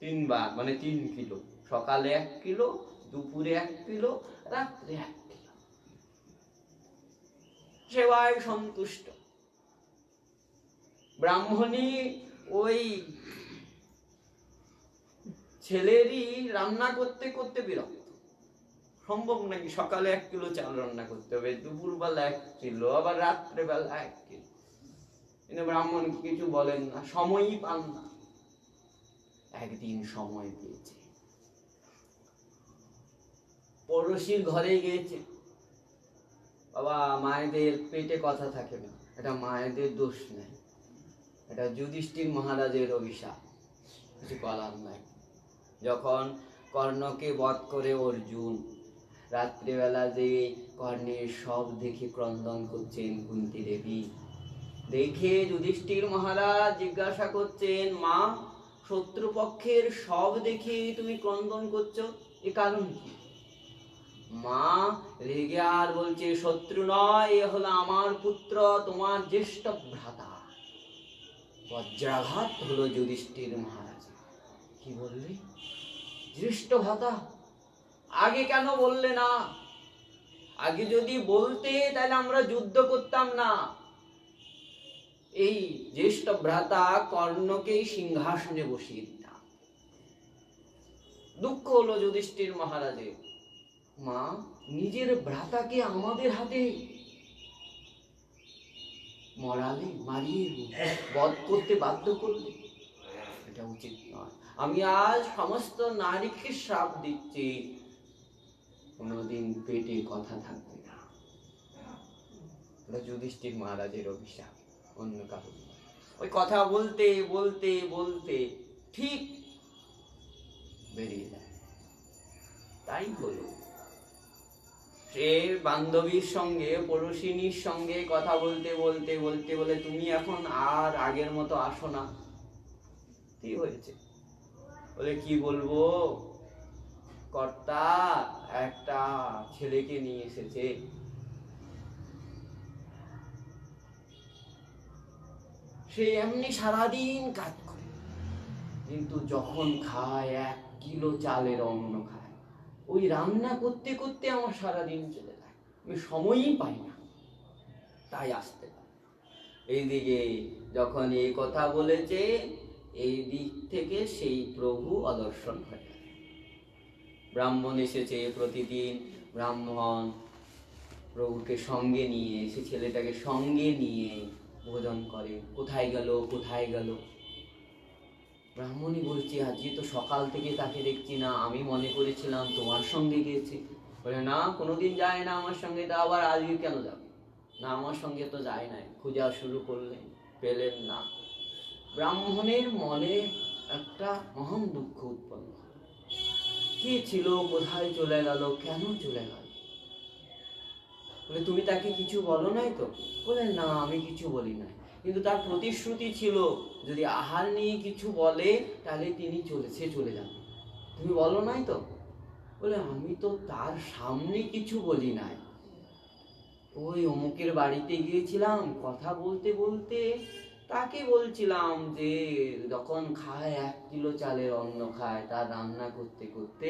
3 বার, মানে 3 কিলো, সকালে 1 কিলো, দুপুরে 1 কিলো, রাত্রে 1 কিলো। সেবায় সন্তুষ্ট। ব্রাহ্মণী ওই ছেলেরই রান্না করতে করতে বিরক্ত, সম্ভব নাকি সকালে 1 কিলো চাল রান্না করতে হবে, দুপুরবেলা 1 কিলো, আবার রাত্রেবেলা 1 কিলো। কিন্তু ব্রাহ্মণ কিছু বলেন না, সময়ই পান না। একদিন সময় পেয়েছে, পড়শির ঘরে গিয়েছে। বাবা, মায়েদের পেটে কথা থাকে না, এটা মায়েদের দোষ নেই, এটা যুধিষ্ঠির মহারাজের অভিশাপ, কিছু বলার নাই। যখন কর্ণকে বধ করে অর্জুন, রাত্রিবেলা যে কর্ণের সব দেখে ক্রন্দন করছেন কুন্তী দেবী, দেখে যুধিষ্ঠির মহারাজ জিজ্ঞাসা করছেন, মা, শত্রুপক্ষের সব দেখে তুমি ক্রন্দন করছো, এ কারণ কি? মা রেগে আর বলছে, শত্রু নয়, এ হলো আমার পুত্র, তোমার জ্যেষ্ঠ ভ্রাতা। বজ্রাঘাত হলো যুধিষ্ঠির মহারাজ। কি বললে? জ্যেষ্ঠ ভ্রাতা? আগে কেন বললে না? আগে যদি বলতে তাহলে আমরা যুদ্ধ করতাম না। এই জ্যেষ্ঠ ভ্রাতা কর্ণকেই সিংহাসনে বসিয়ে দিতাম। দুঃখ হলো যুধিষ্ঠির মহারাজের। মা, নিজের ভ্রাতাকে আমাদের হাতে মরালে, মারিয়ে বধ করতে বাধ্য করলে, এটা উচিত নয়। আমি আজ সমস্ত নারীকে শ্রাপ দিচ্ছি, কোনোদিন পেটে কথা থাকবে না। এটা যুধিষ্ঠির মহারাজের অভিশাপ, অন্য কারণ। ওই কথা বলতে বলতে বলতে ঠিক বেরিয়ে যায়। তাই হলো, সে বান্ধবীর সঙ্গে, পড়শিনীর সঙ্গে কথা বলতে বলতে বলতে বলে, তুমি এখন আর আগের মতো আসো না। কি হয়েছে? বলে, কি বলবো, কর্তা একটা ছেলেকে নিয়ে এসেছে, সে এমনি সারাদিন কাজ করে, কিন্তু যখন খায় 1 কিলো চালের অন্ন খায়। ওই রান্না করতে করতে আমার সারাদিন চলে যায়, আমি সময়ই পাই না, তাই আসতে পারি। এইদিকে যখন এই কথা বলেছে, এই দিক থেকে সেই প্রভু অদর্শন হয়ে গেল। ব্রাহ্মণ এসেছে প্রতিদিন, ব্রাহ্মণ প্রভুকে সঙ্গে নিয়ে, সে ছেলেটাকে সঙ্গে নিয়ে ভোজন করে। কোথায় গেল কোথায় গেল? ব্রাহ্মণই বলছে, আজকে তো সকাল থেকে তাকে দেখছি না, আমি মনে করেছিলাম তোমার সঙ্গে গিয়েছে। বলে, না, কোনোদিন যায় না আমার সঙ্গে, তা আবার আজকে কেন যাবে? না, আমার সঙ্গে তো যায় নাই। খোঁজা শুরু করলেন, পেলেন না। ব্রাহ্মণের মনে একটা মহান দুঃখ উৎপন্ন হল। কে ছিল, কোথায় চলে গেল, কেন চলে গেল? বলে, তুমি তাকে কিছু বলো নাই তো? বলে, না, আমি কিছু বলি নাই, কিন্তু তার প্রতিশ্রুতি ছিল যদি আহার নিয়ে কিছু বলে তাহলে তিনি চলে যাবে। তুমি বলো নাই তো? বলে, আমি তো তার সামনে কিছু বলি নাই। ওই অমুকের বাড়িতে গিয়েছিলাম, কথা বলতে বলতে তাকে বলছিলাম যে যখন খায় 1 কিলো চালের অন্ন খায়, তার রান্না করতে করতে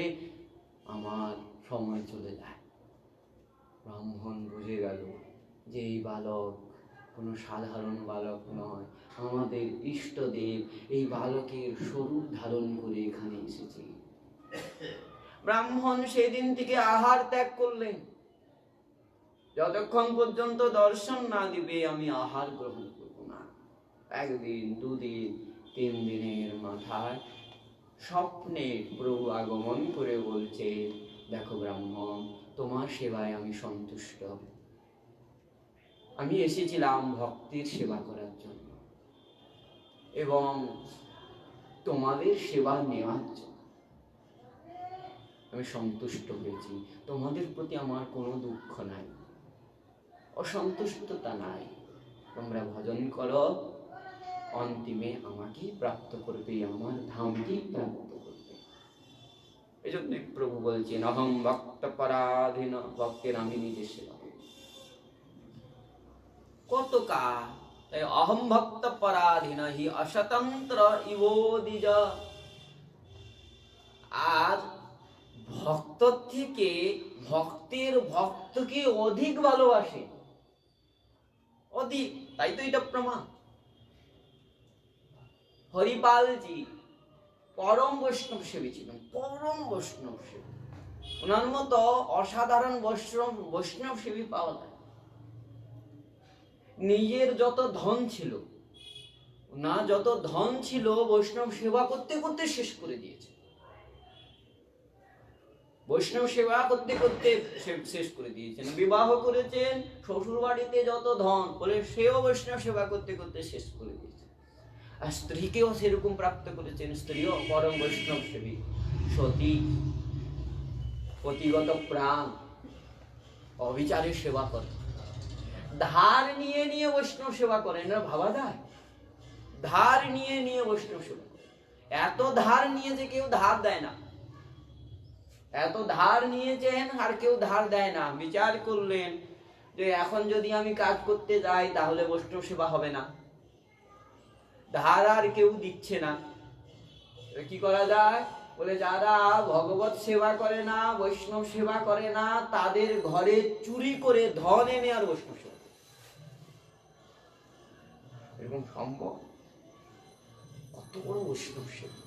আমার সময় চলে যায়। ব্রাহ্মণ বুঝে গেল যে এই বালক কোনো সাধারণ বালক নয়, আমাদের ইষ্টদেব এই বালকের স্বরূপ ধারণ করে এখানে এসেছে। ব্রাহ্মণ সেদিন থেকে আহার ত্যাগ করলেন। যতক্ষণ পর্যন্ত দর্শন না দিবে আমি আহার গ্রহণ করব না। 1 দিন 2 দিন 3 দিনের মাথায় স্বপ্নে প্রভু আগমন করে বলছে, দেখো ব্রাহ্মণ, তোমার সেবায় আমি সন্তুষ্ট। আমি এসেছিলাম ভক্তির সেবা করার জন্য এবং তোমাদের সেবা নেওয়ার জন্য। আমি সন্তুষ্ট হয়েছি, তোমাদের প্রতি আমার কোনো দুঃখ নাই, অসন্তুষ্টতা নাই। তোমরা ভজন করো, অন্তিমে আমাকে প্রাপ্ত করবে, আমার ধামকে প্রাপ্ত করবে। এই জন্য প্রভু বলছেন, অহং ভক্ত পরাধীন, ভক্তের আমি নিজে সেবা করি। কত কাল? তাই অহং ভক্ত পরাধীন হি অস্বতন্ত্র ইবো দ্বিজ। আজ ভক্ত থেকে ভক্তের ভক্তকে অধিক ভালোবাসে, অধিক। তাই তো এটা প্রমাণ। হরিপালজি পরম বৈষ্ণব সেবী ছিলেন, পরম বৈষ্ণব সেবী। ওনার মতো অসাধারণ বৈষ্ণব সেবী পাওয়া যায়। নিজের যত ধন ছিল, না যত ধন ছিল বৈষ্ণব সেবা করতে করতে শেষ করে দিয়েছে। বৈষ্ণব সেবা করতে করতে শেষ করে দিয়েছেন। বিবাহ করেছেন, শ্বশুর বাড়িতে যত ধন, বলে সেও বৈষ্ণব সেবা করতে করতে শেষ করে দিয়েছে। আর স্ত্রীকেও সেরকম প্রাপ্ত করেছেন, স্ত্রীও পরম বৈষ্ণব সেবী, সতী, পতিগত প্রাণ, অবিচারে সেবা করে। ধার নিয়ে নিয়ে বৈষ্ণব সেবা করেন, না ভাবা যায়? ধার নিয়ে নিয়ে বৈষ্ণব সেবা, এত ধার নিয়ে যে কেউ ধার দেয় না, এত ধার নিয়েছেন আর কেউ ধার দেয় না। বিচার করলেন যে এখন যদি আমি কাজ করতে যাই তাহলে বৈষ্ণব সেবা হবে না, ধার আর কেউ দিচ্ছে না, কি করা যায়? বলে, যারা ভগবত সেবা করে না, বৈষ্ণব সেবা করে না, তাদের ঘরে চুরি করে ধন এনে আর বৈষ্ণব সেবা, এরকম সম্ভব? কত বড় বৈষ্ণব সেবা!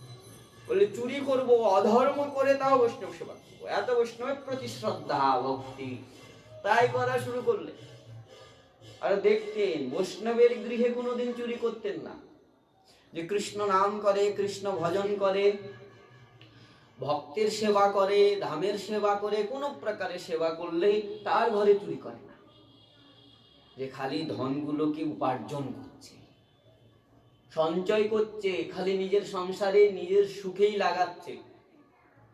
বলে, চুরি করব, অধর্ম করে তাও বৈষ্ণব সেবা করবো, এত বৈষ্ণবের প্রতি শ্রদ্ধা ভক্তি। তাই করা শুরু করলে। আর দেখতেন বৈষ্ণবের গৃহে কোনোদিন চুরি করতেন না। যে কৃষ্ণ নাম করে, কৃষ্ণ ভজন করে, ভক্তের সেবা করে, ধামের সেবা করে, কোন প্রকারে সেবা করলে তার ঘরে চুরি করে না। যে খালি ধনগুলোকে উপার্জন করছে, সঞ্চয় করছে, খালি নিজের সংসারে নিজের সুখেই লাগাচ্ছে,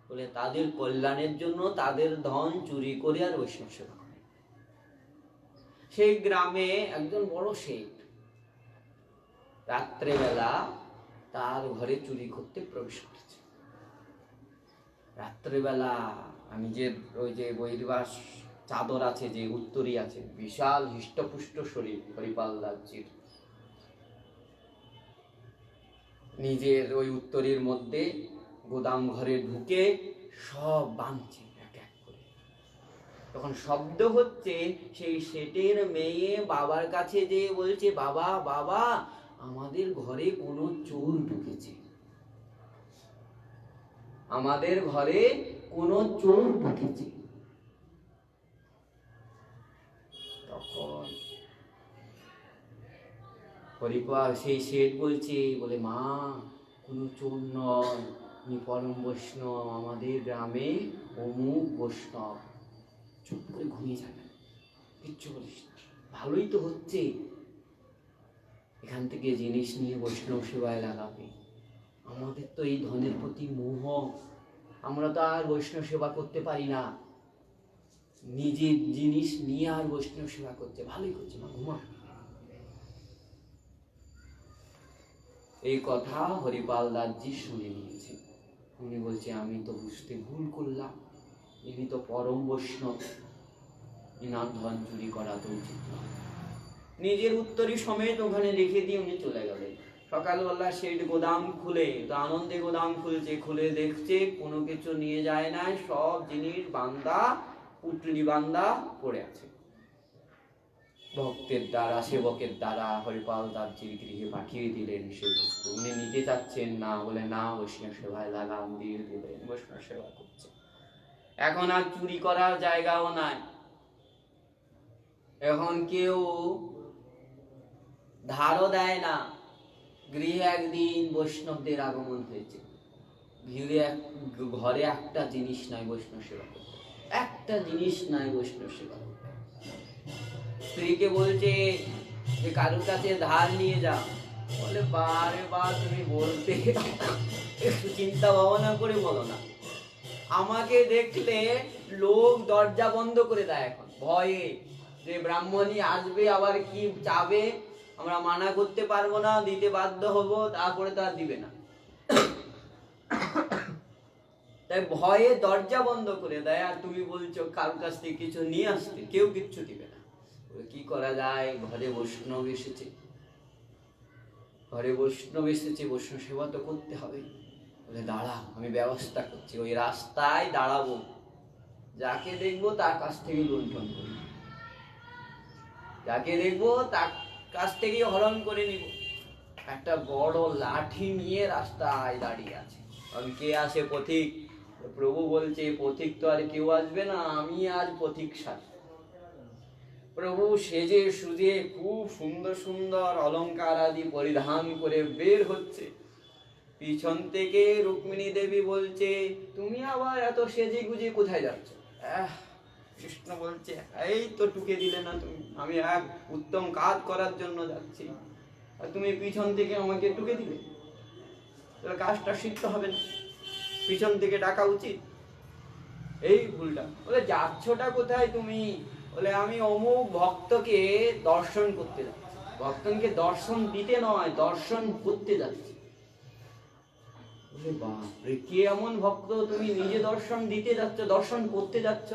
বলে তাদের কল্যাণের জন্য তাদের ধন চুরি করে আর বৈষ্ণব সেবা করে। সেই গ্রামে একজন বড় শেঠ রাত্রেবেলা তার ঘরে চুরি করতে প্রবেশ করেছে। রাত্রেবেলা নিজের ওই যে বৈরবাস চাদর আছে, যে উত্তরী আছে, বিশাল হৃষ্টপুষ্ট শরীর হরিপাল দাসজির, নিজের ওই উত্তরীর মধ্যে গোদাম ঘরে ঢুকে সব বাঁধছে এক এক করে। তখন শব্দ হচ্ছে, সেই শেঠের মেয়ে বাবার কাছে যে বলছে, বাবা বাবা আমাদের ঘরে কোনো চোর ঢুকেছে, আমাদের ঘরে কোনো চোর ঢুকেছে। তখন হরিপাল সেই শেঠ বলছে, বলে মা কোনো চোর নয়, উনি পরম বৈষ্ণব, আমাদের গ্রামে অমুক বৈষ্ণব। চুপ করে ঘুমিয়ে যাবে, কিচ্ছু বলিস না, ভালোই তো হচ্ছে, এখান থেকে জিনিস নিয়ে বৈষ্ণব সেবায় লাগাবে। আমাদের তো এই ধনের প্রতি মোহ, আমরা তো আর বৈষ্ণব সেবা করতে পারি না, নিজের জিনিস নিয়ে আর বৈষ্ণব সেবা করতে, ভালোই করছে মা, ঘুমা। এই কথা হরিপাল দাসজি শুনে নিয়েছে। উনি বলছে, আমি তো বুঝতে ভুল করলাম, ইনি তো পরম বৈষ্ণব, ইনার ধন চুরি করা তো উচিত নয়। নিজের উত্তরী সমেত ওখানে রেখে দিয়ে উনি চলে গেলেন। সকালবেলা শেঠ গোদাম খুলে, তো আনন্দে গোদাম খুলছে, খুলে দেখছে কোনো কিছু নিয়ে যায় না, সব জিনিস বান্দা, পুটলি বান্দা পড়ে আছে। ভক্তের দ্বারা, সেবকের দ্বারা হরিপাল দাসজির গৃহে পাঠিয়ে দিলেন সে বস্তু। উনি নিতে চাচ্ছেন না, বলে না, বৈষ্ণব সেবায় লাগাম দিয়ে দিলেন, বৈষ্ণব সেবা করছে। এখন আর চুরি করার জায়গাও নাই, এখন কেউ ধারও দেয় না। গৃহে একদিন বৈষ্ণবদের আগমন হয়েছে, ঘরে একটা জিনিস নাই বৈষ্ণব সেবা করতে, একটা জিনিস নাই বৈষ্ণব সেবা করতে। স্ত্রীকে বলছে যে কারোর কাছে ধার নিয়ে যাও, বলে বারে বার তুমি বলতে একটু চিন্তা ভাবনা করে বলো না, আমাকে দেখলে লোক দরজা বন্ধ করে দেয় এখন ভয়ে, যে ব্রাহ্মণী আসবে আবার কি চাবে, আমরা মানা করতে পারবো না, দিতে বাধ্য হব, তারপরে তো আর দিবে না, তাই ভয়ে দরজা বন্ধ করে দেয়। আর তুমি বলছো কারোর কাছ থেকে কিছু নিয়ে আসতে, কেউ কিচ্ছু দিবে না। কি করা যায়, ঘরে বৈষ্ণব এসেছে, ঘরে বৈষ্ণব এসেছে, বৈষ্ণব সেবা তো করতে হবে। বলে দাঁড়া, আমি ব্যবস্থা করছি, ওই রাস্তায় দাঁড়াবো, যাকে দেখবো তার কাছ থেকে লুণ্ঠন করি, যাকে দেখবো তার কাছ থেকে হরণ করে নিব। একটা বড় লাঠি নিয়ে রাস্তায় দাঁড়িয়ে আছে। কে আসে? পথিক। প্রভু বলছে, পথিক তো আর কেউ আসবে না, আমি আজ পথিক সাজ। প্রভু সেজে সুজে খুব সুন্দর সুন্দর অলংকার আদি পরিধান করে বের হচ্ছে। পিছন থেকে রুক্মিণী দেবী বলছে, তুমি আবার এত সেজে গুজে কোথায় যাচ্ছ? কৃষ্ণ বলছে, এই তো টুকে দিলে না তুমি, আমি এক উত্তম কাজ করার জন্য যাচ্ছি, আর তুমি পিছন থেকে আমাকে টুকে দিলে, তাহলে কাজটা শিখতে হবে না, পিছন থেকে ডাকা উচিত। এই ভুলটা। বলে যাচ্ছটা কোথায় তুমি? বলে আমি অমুক ভক্তকে দর্শন করতে যাচ্ছি। ভক্তকে দর্শন দিতে নয়, দর্শন করতে যাচ্ছি। বলে বাপরে, কে এমন ভক্ত তুমি নিজে দর্শন দিতে যাচ্ছ, দর্শন করতে যাচ্ছ?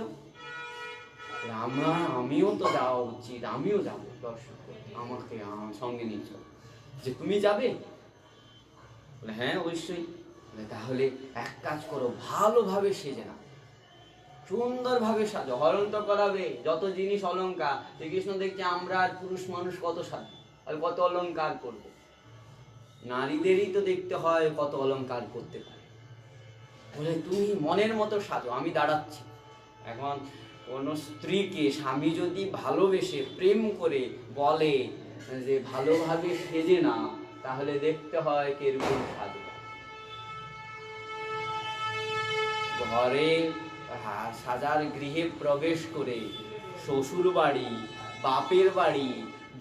আমিও তো যাওয়া উচিত, আমিও যাবো দর্শন করতে, আমাকে সঙ্গে নিচ্ছ যে তুমি যাবে? বলে হ্যাঁ অবশ্যই। তাহলে এক কাজ করো, ভালোভাবে সেজে নাও, সুন্দরভাবে সাজো, হরণ তো করাবে, যত জিনিস অলংকার। শ্রীকৃষ্ণ দেখছে আমরা আর পুরুষ মানুষ কত সাজো আর কত অলংকার করবো, নারীদেরই তো দেখতে হয় কত অলংকার করতে পারে। বলে তুমি মনের মতো সাজো, আমি দাঁড়াচ্ছি। এখন কোন স্ত্রীকে স্বামী যদি ভালোবেসে প্রেম করে বলে যে ভালোভাবে সেজে না, তাহলে দেখতে হয় কিরকম সাজো। ঘরে সাজার গৃহে প্রবেশ করে শ্বশুর বাড়ি, বাপের বাড়ি,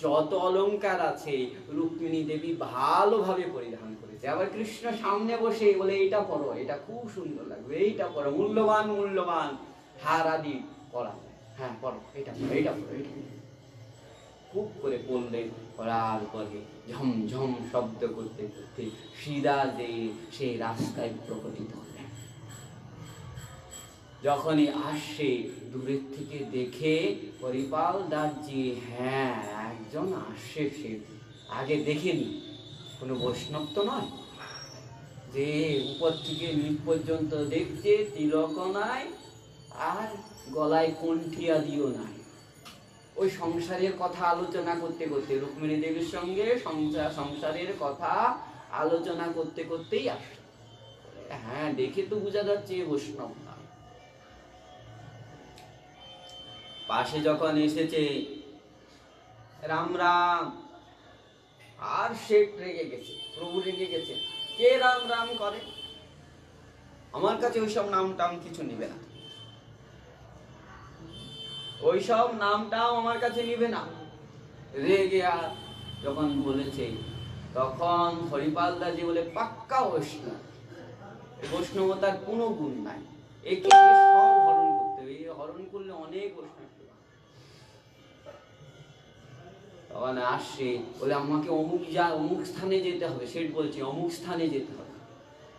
যত অলংকার আছে রুক্মিণী দেবী ভালোভাবে পরিধান করেছে। আবার কৃষ্ণ সামনে বসে বলে, এইটা পরো, এটা খুব সুন্দর লাগবে, এইটা পরো, মূল্যবান মূল্যবান হার আদি পরা, হ্যাঁ পরো, এইটা পরো, এইটা পরো, এইটা খুব করে বললেন। পরার পরে ঝমঝম শব্দ করতে করতে সিধা যে সেই রাস্তায় প্রকটিত হলেন। যখনই আসছে দূরের থেকে দেখে হরিপাল দাসজি, হ্যাঁ একজন আসছে, সে আগে দেখেনি, কোনো বৈষ্ণব তো নয়, যে উপর থেকে নিচ পর্যন্ত দেখছে, তিলক নাই, আর গলায় কণ্ঠিয়া দিও নাই। ওই সংসারের কথা আলোচনা করতে করতে রুক্মিণী দেবীর সঙ্গে সংসারের কথা আলোচনা করতে করতেই আসে। হ্যাঁ, দেখে তো বোঝা যাচ্ছে বৈষ্ণব না। পাশে যখন এসেছে রাম রাম, আর শেঠ রেগে গেছে, প্রভু রেগে গেছে, কে রাম রাম করে, আমার কাছে ওইসব নাম টাম কিছু নিবে না, ওইসব নামটাও আমার কাছে নিবে না। রেগে আর যখন বলেছে, তখন হরিপাল দাজি বলে পাক্কা বৈষ্ণব, বৈষ্ণবতার কোনো গুণ নাই, একে সব হরণ করতে হবে, হরণ করলে অনেক বৈষ্ণব। তখন আসছে বলে আমাকে অমুক স্থানে যেতে হবে, সেট বলছে অমুক স্থানে যেতে হবে।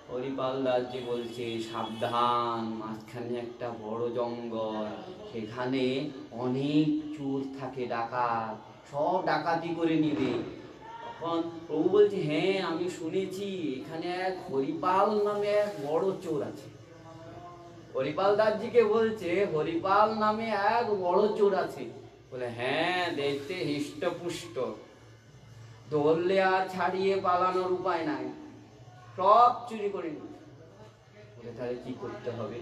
হরিপাল দাসজি বলছে সাবধান, মাঝখানে একটা বড় জঙ্গল, সেখানে অনেক চোর থাকে, ডাকাত, সব ডাকাতি করে নিবে। তখন প্রভু বলছে হ্যাঁ আমি শুনেছি এখানে এক হরিপাল নামে এক বড় চোর আছে। হরিপাল দাসজিকে বলছে হরিপাল নামে এক বড় চোর আছে। বলে হ্যাঁ, দেখতে হৃষ্টপুষ্ট, ধরলে আর ছাড়িয়ে পালানোর উপায় নাই, সব চুরি করে নিবে। বলে তাহলে কি করতে হবে?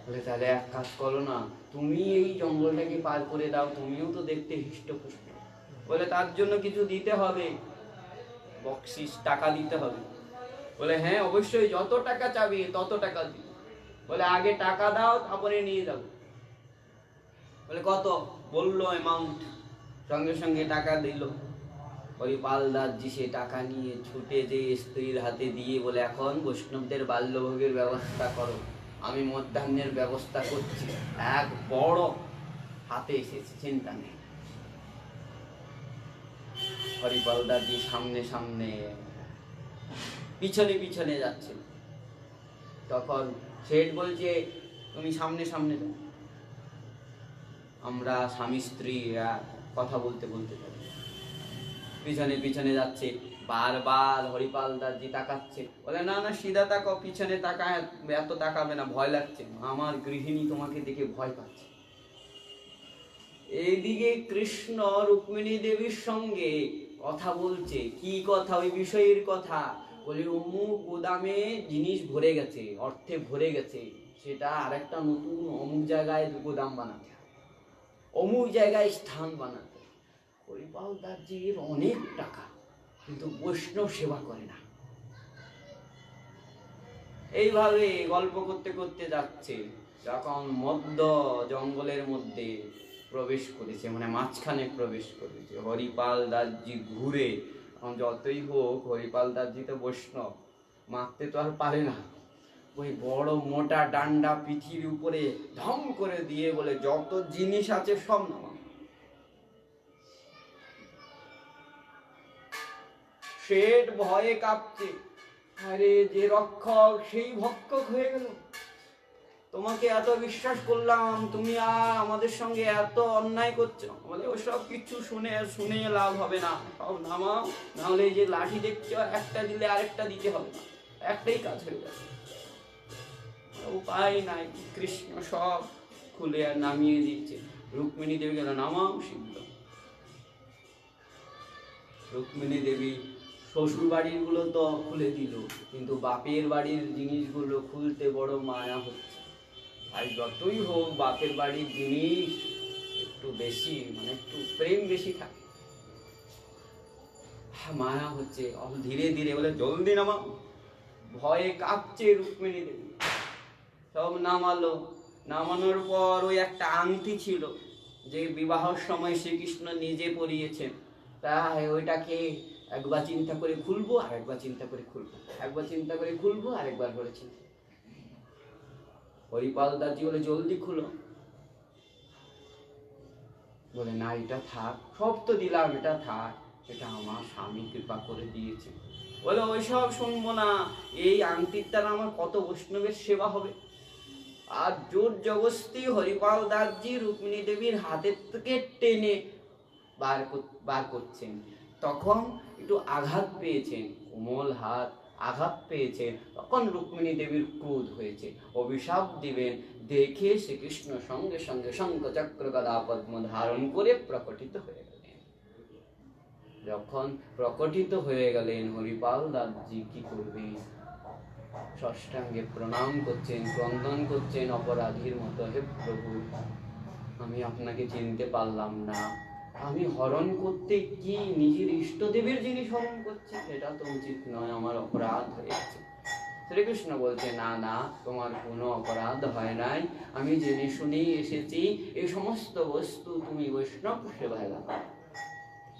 বলে তাহলে এক কাজ করো না, তুমি এই জঙ্গলটাকে পার করে দাও, তুমিও তো দেখতে হৃষ্টপুষ্ট। বলে তার জন্য কিছু দিতে হবে, বকশিস টাকা দিতে হবে। বলে হ্যাঁ অবশ্যই, যত টাকা চাবি তত টাকা দিই। বলে আগে টাকা দাও, তারপরে নিয়ে যাবো। বলে কত? বললো অ্যামাউন্ট, সঙ্গে সঙ্গে টাকা দিল। হরিপাল দাসজি সে টাকা নিয়ে ছুটে যে স্ত্রীর হাতে দিয়ে বলে এখন বৈষ্ণবদের বাল্যভোগের ব্যবস্থা করো, আমি মধ্যাহ্নের ব্যবস্থা করছি। এক বড় হাতে এসেছে, চিন্তা নেই। হরিপাল দাসজি সামনে সামনে, পিছনে পিছনে যাচ্ছে। তখন শেঠ বলছে তুমি সামনে সামনে যাও, আমরা স্বামী স্ত্রী কথা বলতে বলতে যাবো। পিছনে পিছনে যাচ্ছে, বারবার হরিপাল দাসজি তাকাচ্ছে। বলে না না, সিধা তাকাও, পিছনে তাকা, এত তাকাবে না, ভয় লাগছে, আমার গৃহিণী তোমাকে দেখে ভয় পাচ্ছে। এইদিকে কৃষ্ণ রুক্মিণী দেবীর সঙ্গে কথা বলছে। কি কথা? ওই বিষয়ের কথা। বলি অমুক গোদামে জিনিস ভরে গেছে, অর্থে ভরে গেছে, সেটা আরেকটা নতুন অমুক জায়গায় গোদাম বানাতে, অমুক জায়গায় স্থান বানাতে। হরিপাল দাসজির অনেক টাকা, কিন্তু বৈষ্ণব সেবা করে না। এইভাবে গল্প করতে করতে যাচ্ছে, যখন মধ্য জঙ্গলের মধ্যে প্রবেশ করেছে, মানে মাঝখানে প্রবেশ করেছে, হরিপাল দাসজি ঘুরে, যতই হোক হরিপাল দাসজি তো বৈষ্ণব, মারতে তো আর পারে না, ওই বড় মোটা ডান্ডা পিঠির উপরে ধম করে দিয়ে বলে যত জিনিস আছে সব নামা। শেঠ ভয়ে কাঁপছে, আরে যে রক্ষক সেই ভক্ষক হয়ে গেল, তোমাকে এত বিশ্বাস করলাম, তুমি আর আমাদের সঙ্গে এত অন্যায় করছো। বলে ওসব কিছু শুনে লাভ হবে না, সব নামাও, নাহলে এই যে লাঠি দেখছো একটা দিলে আরেকটা দিতে হবে না, একটাই কাজ হয়ে যাবে। উপায় নাই, কৃষ্ণ সব খুলে আর নামিয়ে দিচ্ছে। রুক্মিণী দেবী গেল নামাও সিদ্ধ। রুক্মিণী দেবী শ্বশুর বাড়ির গুলো তো খুলে দিল, কিন্তু বাপের বাড়ির জিনিসগুলো খুলতে বড় মায়া হচ্ছে। আর যতই হোক বাপের বাড়ির জিনিস একটু বেশি, মানে একটু প্রেম বেশি থাকে, মায়া হচ্ছে। ধীরে ধীরে বলে জলদি নামাও। ভয়ে কাঁপছে রুক্মিণী দেবী, সব নামালো। নামানোর পর ওই একটা আংটি ছিল, যে বিবাহের সময় শ্রীকৃষ্ণ নিজে পরিয়েছেন, তাই ওইটাকে একবার চিন্তা করে খুলবো, আর একবার চিন্তা করে খুলবো, একবার চিন্তা করে খুলবো, আর একবার করেছি। হরিপাল দাসজি বলে জলদি খুলো। বলে না, এটা থাক, সব তো দিলাম, এটা থাক, এটা আমার স্বামী কৃপা করে দিয়েছে। বলে ওইসব শুনবো না, এই আংটির দ্বারা আমার কত বৈষ্ণবের সেবা হবে। আর জোর জবস্তি হরিপাল দাসজি রুক্মিণী দেবীর হাতের থেকে টেনে বার করছেন। তখন একটু আঘাত পেয়েছেন, কোমল হাত, আঘাত পেয়েছে, তখন রুক্মিণী দেবীর ক্রোধ হয়েছে, অভিশাপ দিবেন। দেখে শ্রীকৃষ্ণ সঙ্গে সঙ্গে শঙ্খ চক্র গদা পদ্ম ধারণ করে প্রকটিত হয়ে গেলেন। যখন প্রকটিত হয়ে গেলেন, হরিপাল দাসজি কি করবেন? ষষ্ঠাঙ্গে প্রণাম করছেন, ক্রন্দন করছেন অপরাধীর মতো, হে প্রভু, আমি আপনাকে চিনতে পারলাম না, আমি হরণ করতে কি নিজের ইষ্টদেবের জিনিস হরণ করছি? এটা তো উচিত নয়, আমার অপরাধ হয়েছে। শ্রীকৃষ্ণ বলছে, না না, তোমার কোনো অপরাধ হয় নাই, আমি জেনে শুনেই এসেছি, এই সমস্ত বস্তু তুমি বৈষ্ণব সেবায় লাগাও।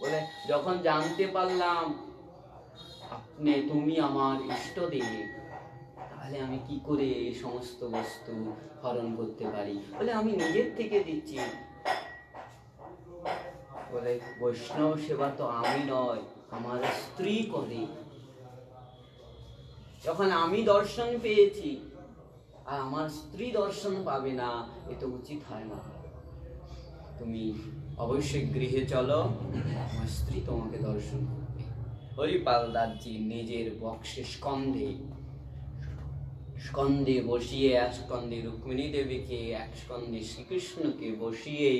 বলে, যখন জানতে পারলাম তুমি আমার ইষ্টদেব, তাহলে আমি কি করে এই সমস্ত বস্তু হরণ করতে পারি? বলে, আমি নিজের থেকে দিচ্ছি। বলে, বৈষ্ণব সেবা তো আমি নয়, আমার স্ত্রী করে। যখন আমি দর্শন পেয়েছি আর আমার স্ত্রী দর্শন পাবে না, এ তো উচিত হয় না। তুমি অবশ্যই গৃহে চলো, আমার স্ত্রী তোমাকে দর্শন করবে। হরিপাল দাসজি নিজের বক্ষে স্কন্ধে বসিয়ে, এক স্কন্ধে রুক্মিণী দেবীকে, এক স্কন্ধে শ্রীকৃষ্ণকে বসিয়ে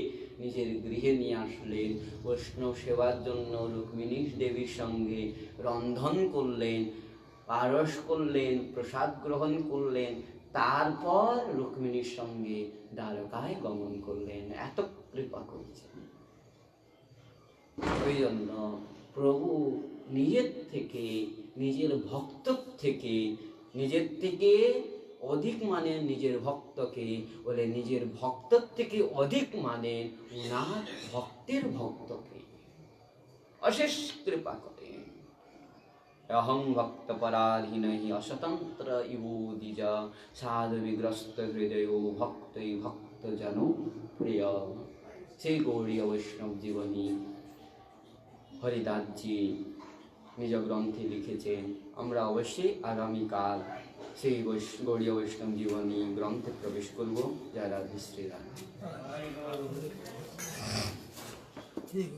নিজের গৃহে নিয়ে আসলেন। বৈষ্ণব সেবার জন্য রুক্মিণী দেবীর সঙ্গে রন্ধন করলেন, পারস করলেন, প্রসাদ গ্রহণ করলেন, তারপর রুক্মিণীর সঙ্গে দ্বারকায় গমন করলেন। এত কৃপা করছেন। ওই জন্য প্রভু নিজের থেকে, নিজের ভক্ত থেকে, নিজের থেকে অধিক মানেন নিজের ভক্তকে। বলে, নিজের ভক্তর থেকে অধিক মানেন উনার ভক্তের ভক্তকে। অশেষ কৃপা করেন। অহং ভক্ত পরাধীনহি অস্বতন্ত্র ইবো দ্বিজ সাধু বিগ্রস্ত হৃদয় ভক্তই ভক্ত জন প্রিয়। সেই গৌড়ীয় বৈষ্ণব জীবনী হরিদাসজি নিজ গ্রন্থে লিখেছেন। আমরা অবশ্যই আগামীকাল সেই গৌড়ীয় বৈষ্ণব জীবনী গ্রন্থে প্রবেশ করব। জয় রাধে শ্রী রাধে। ঠিক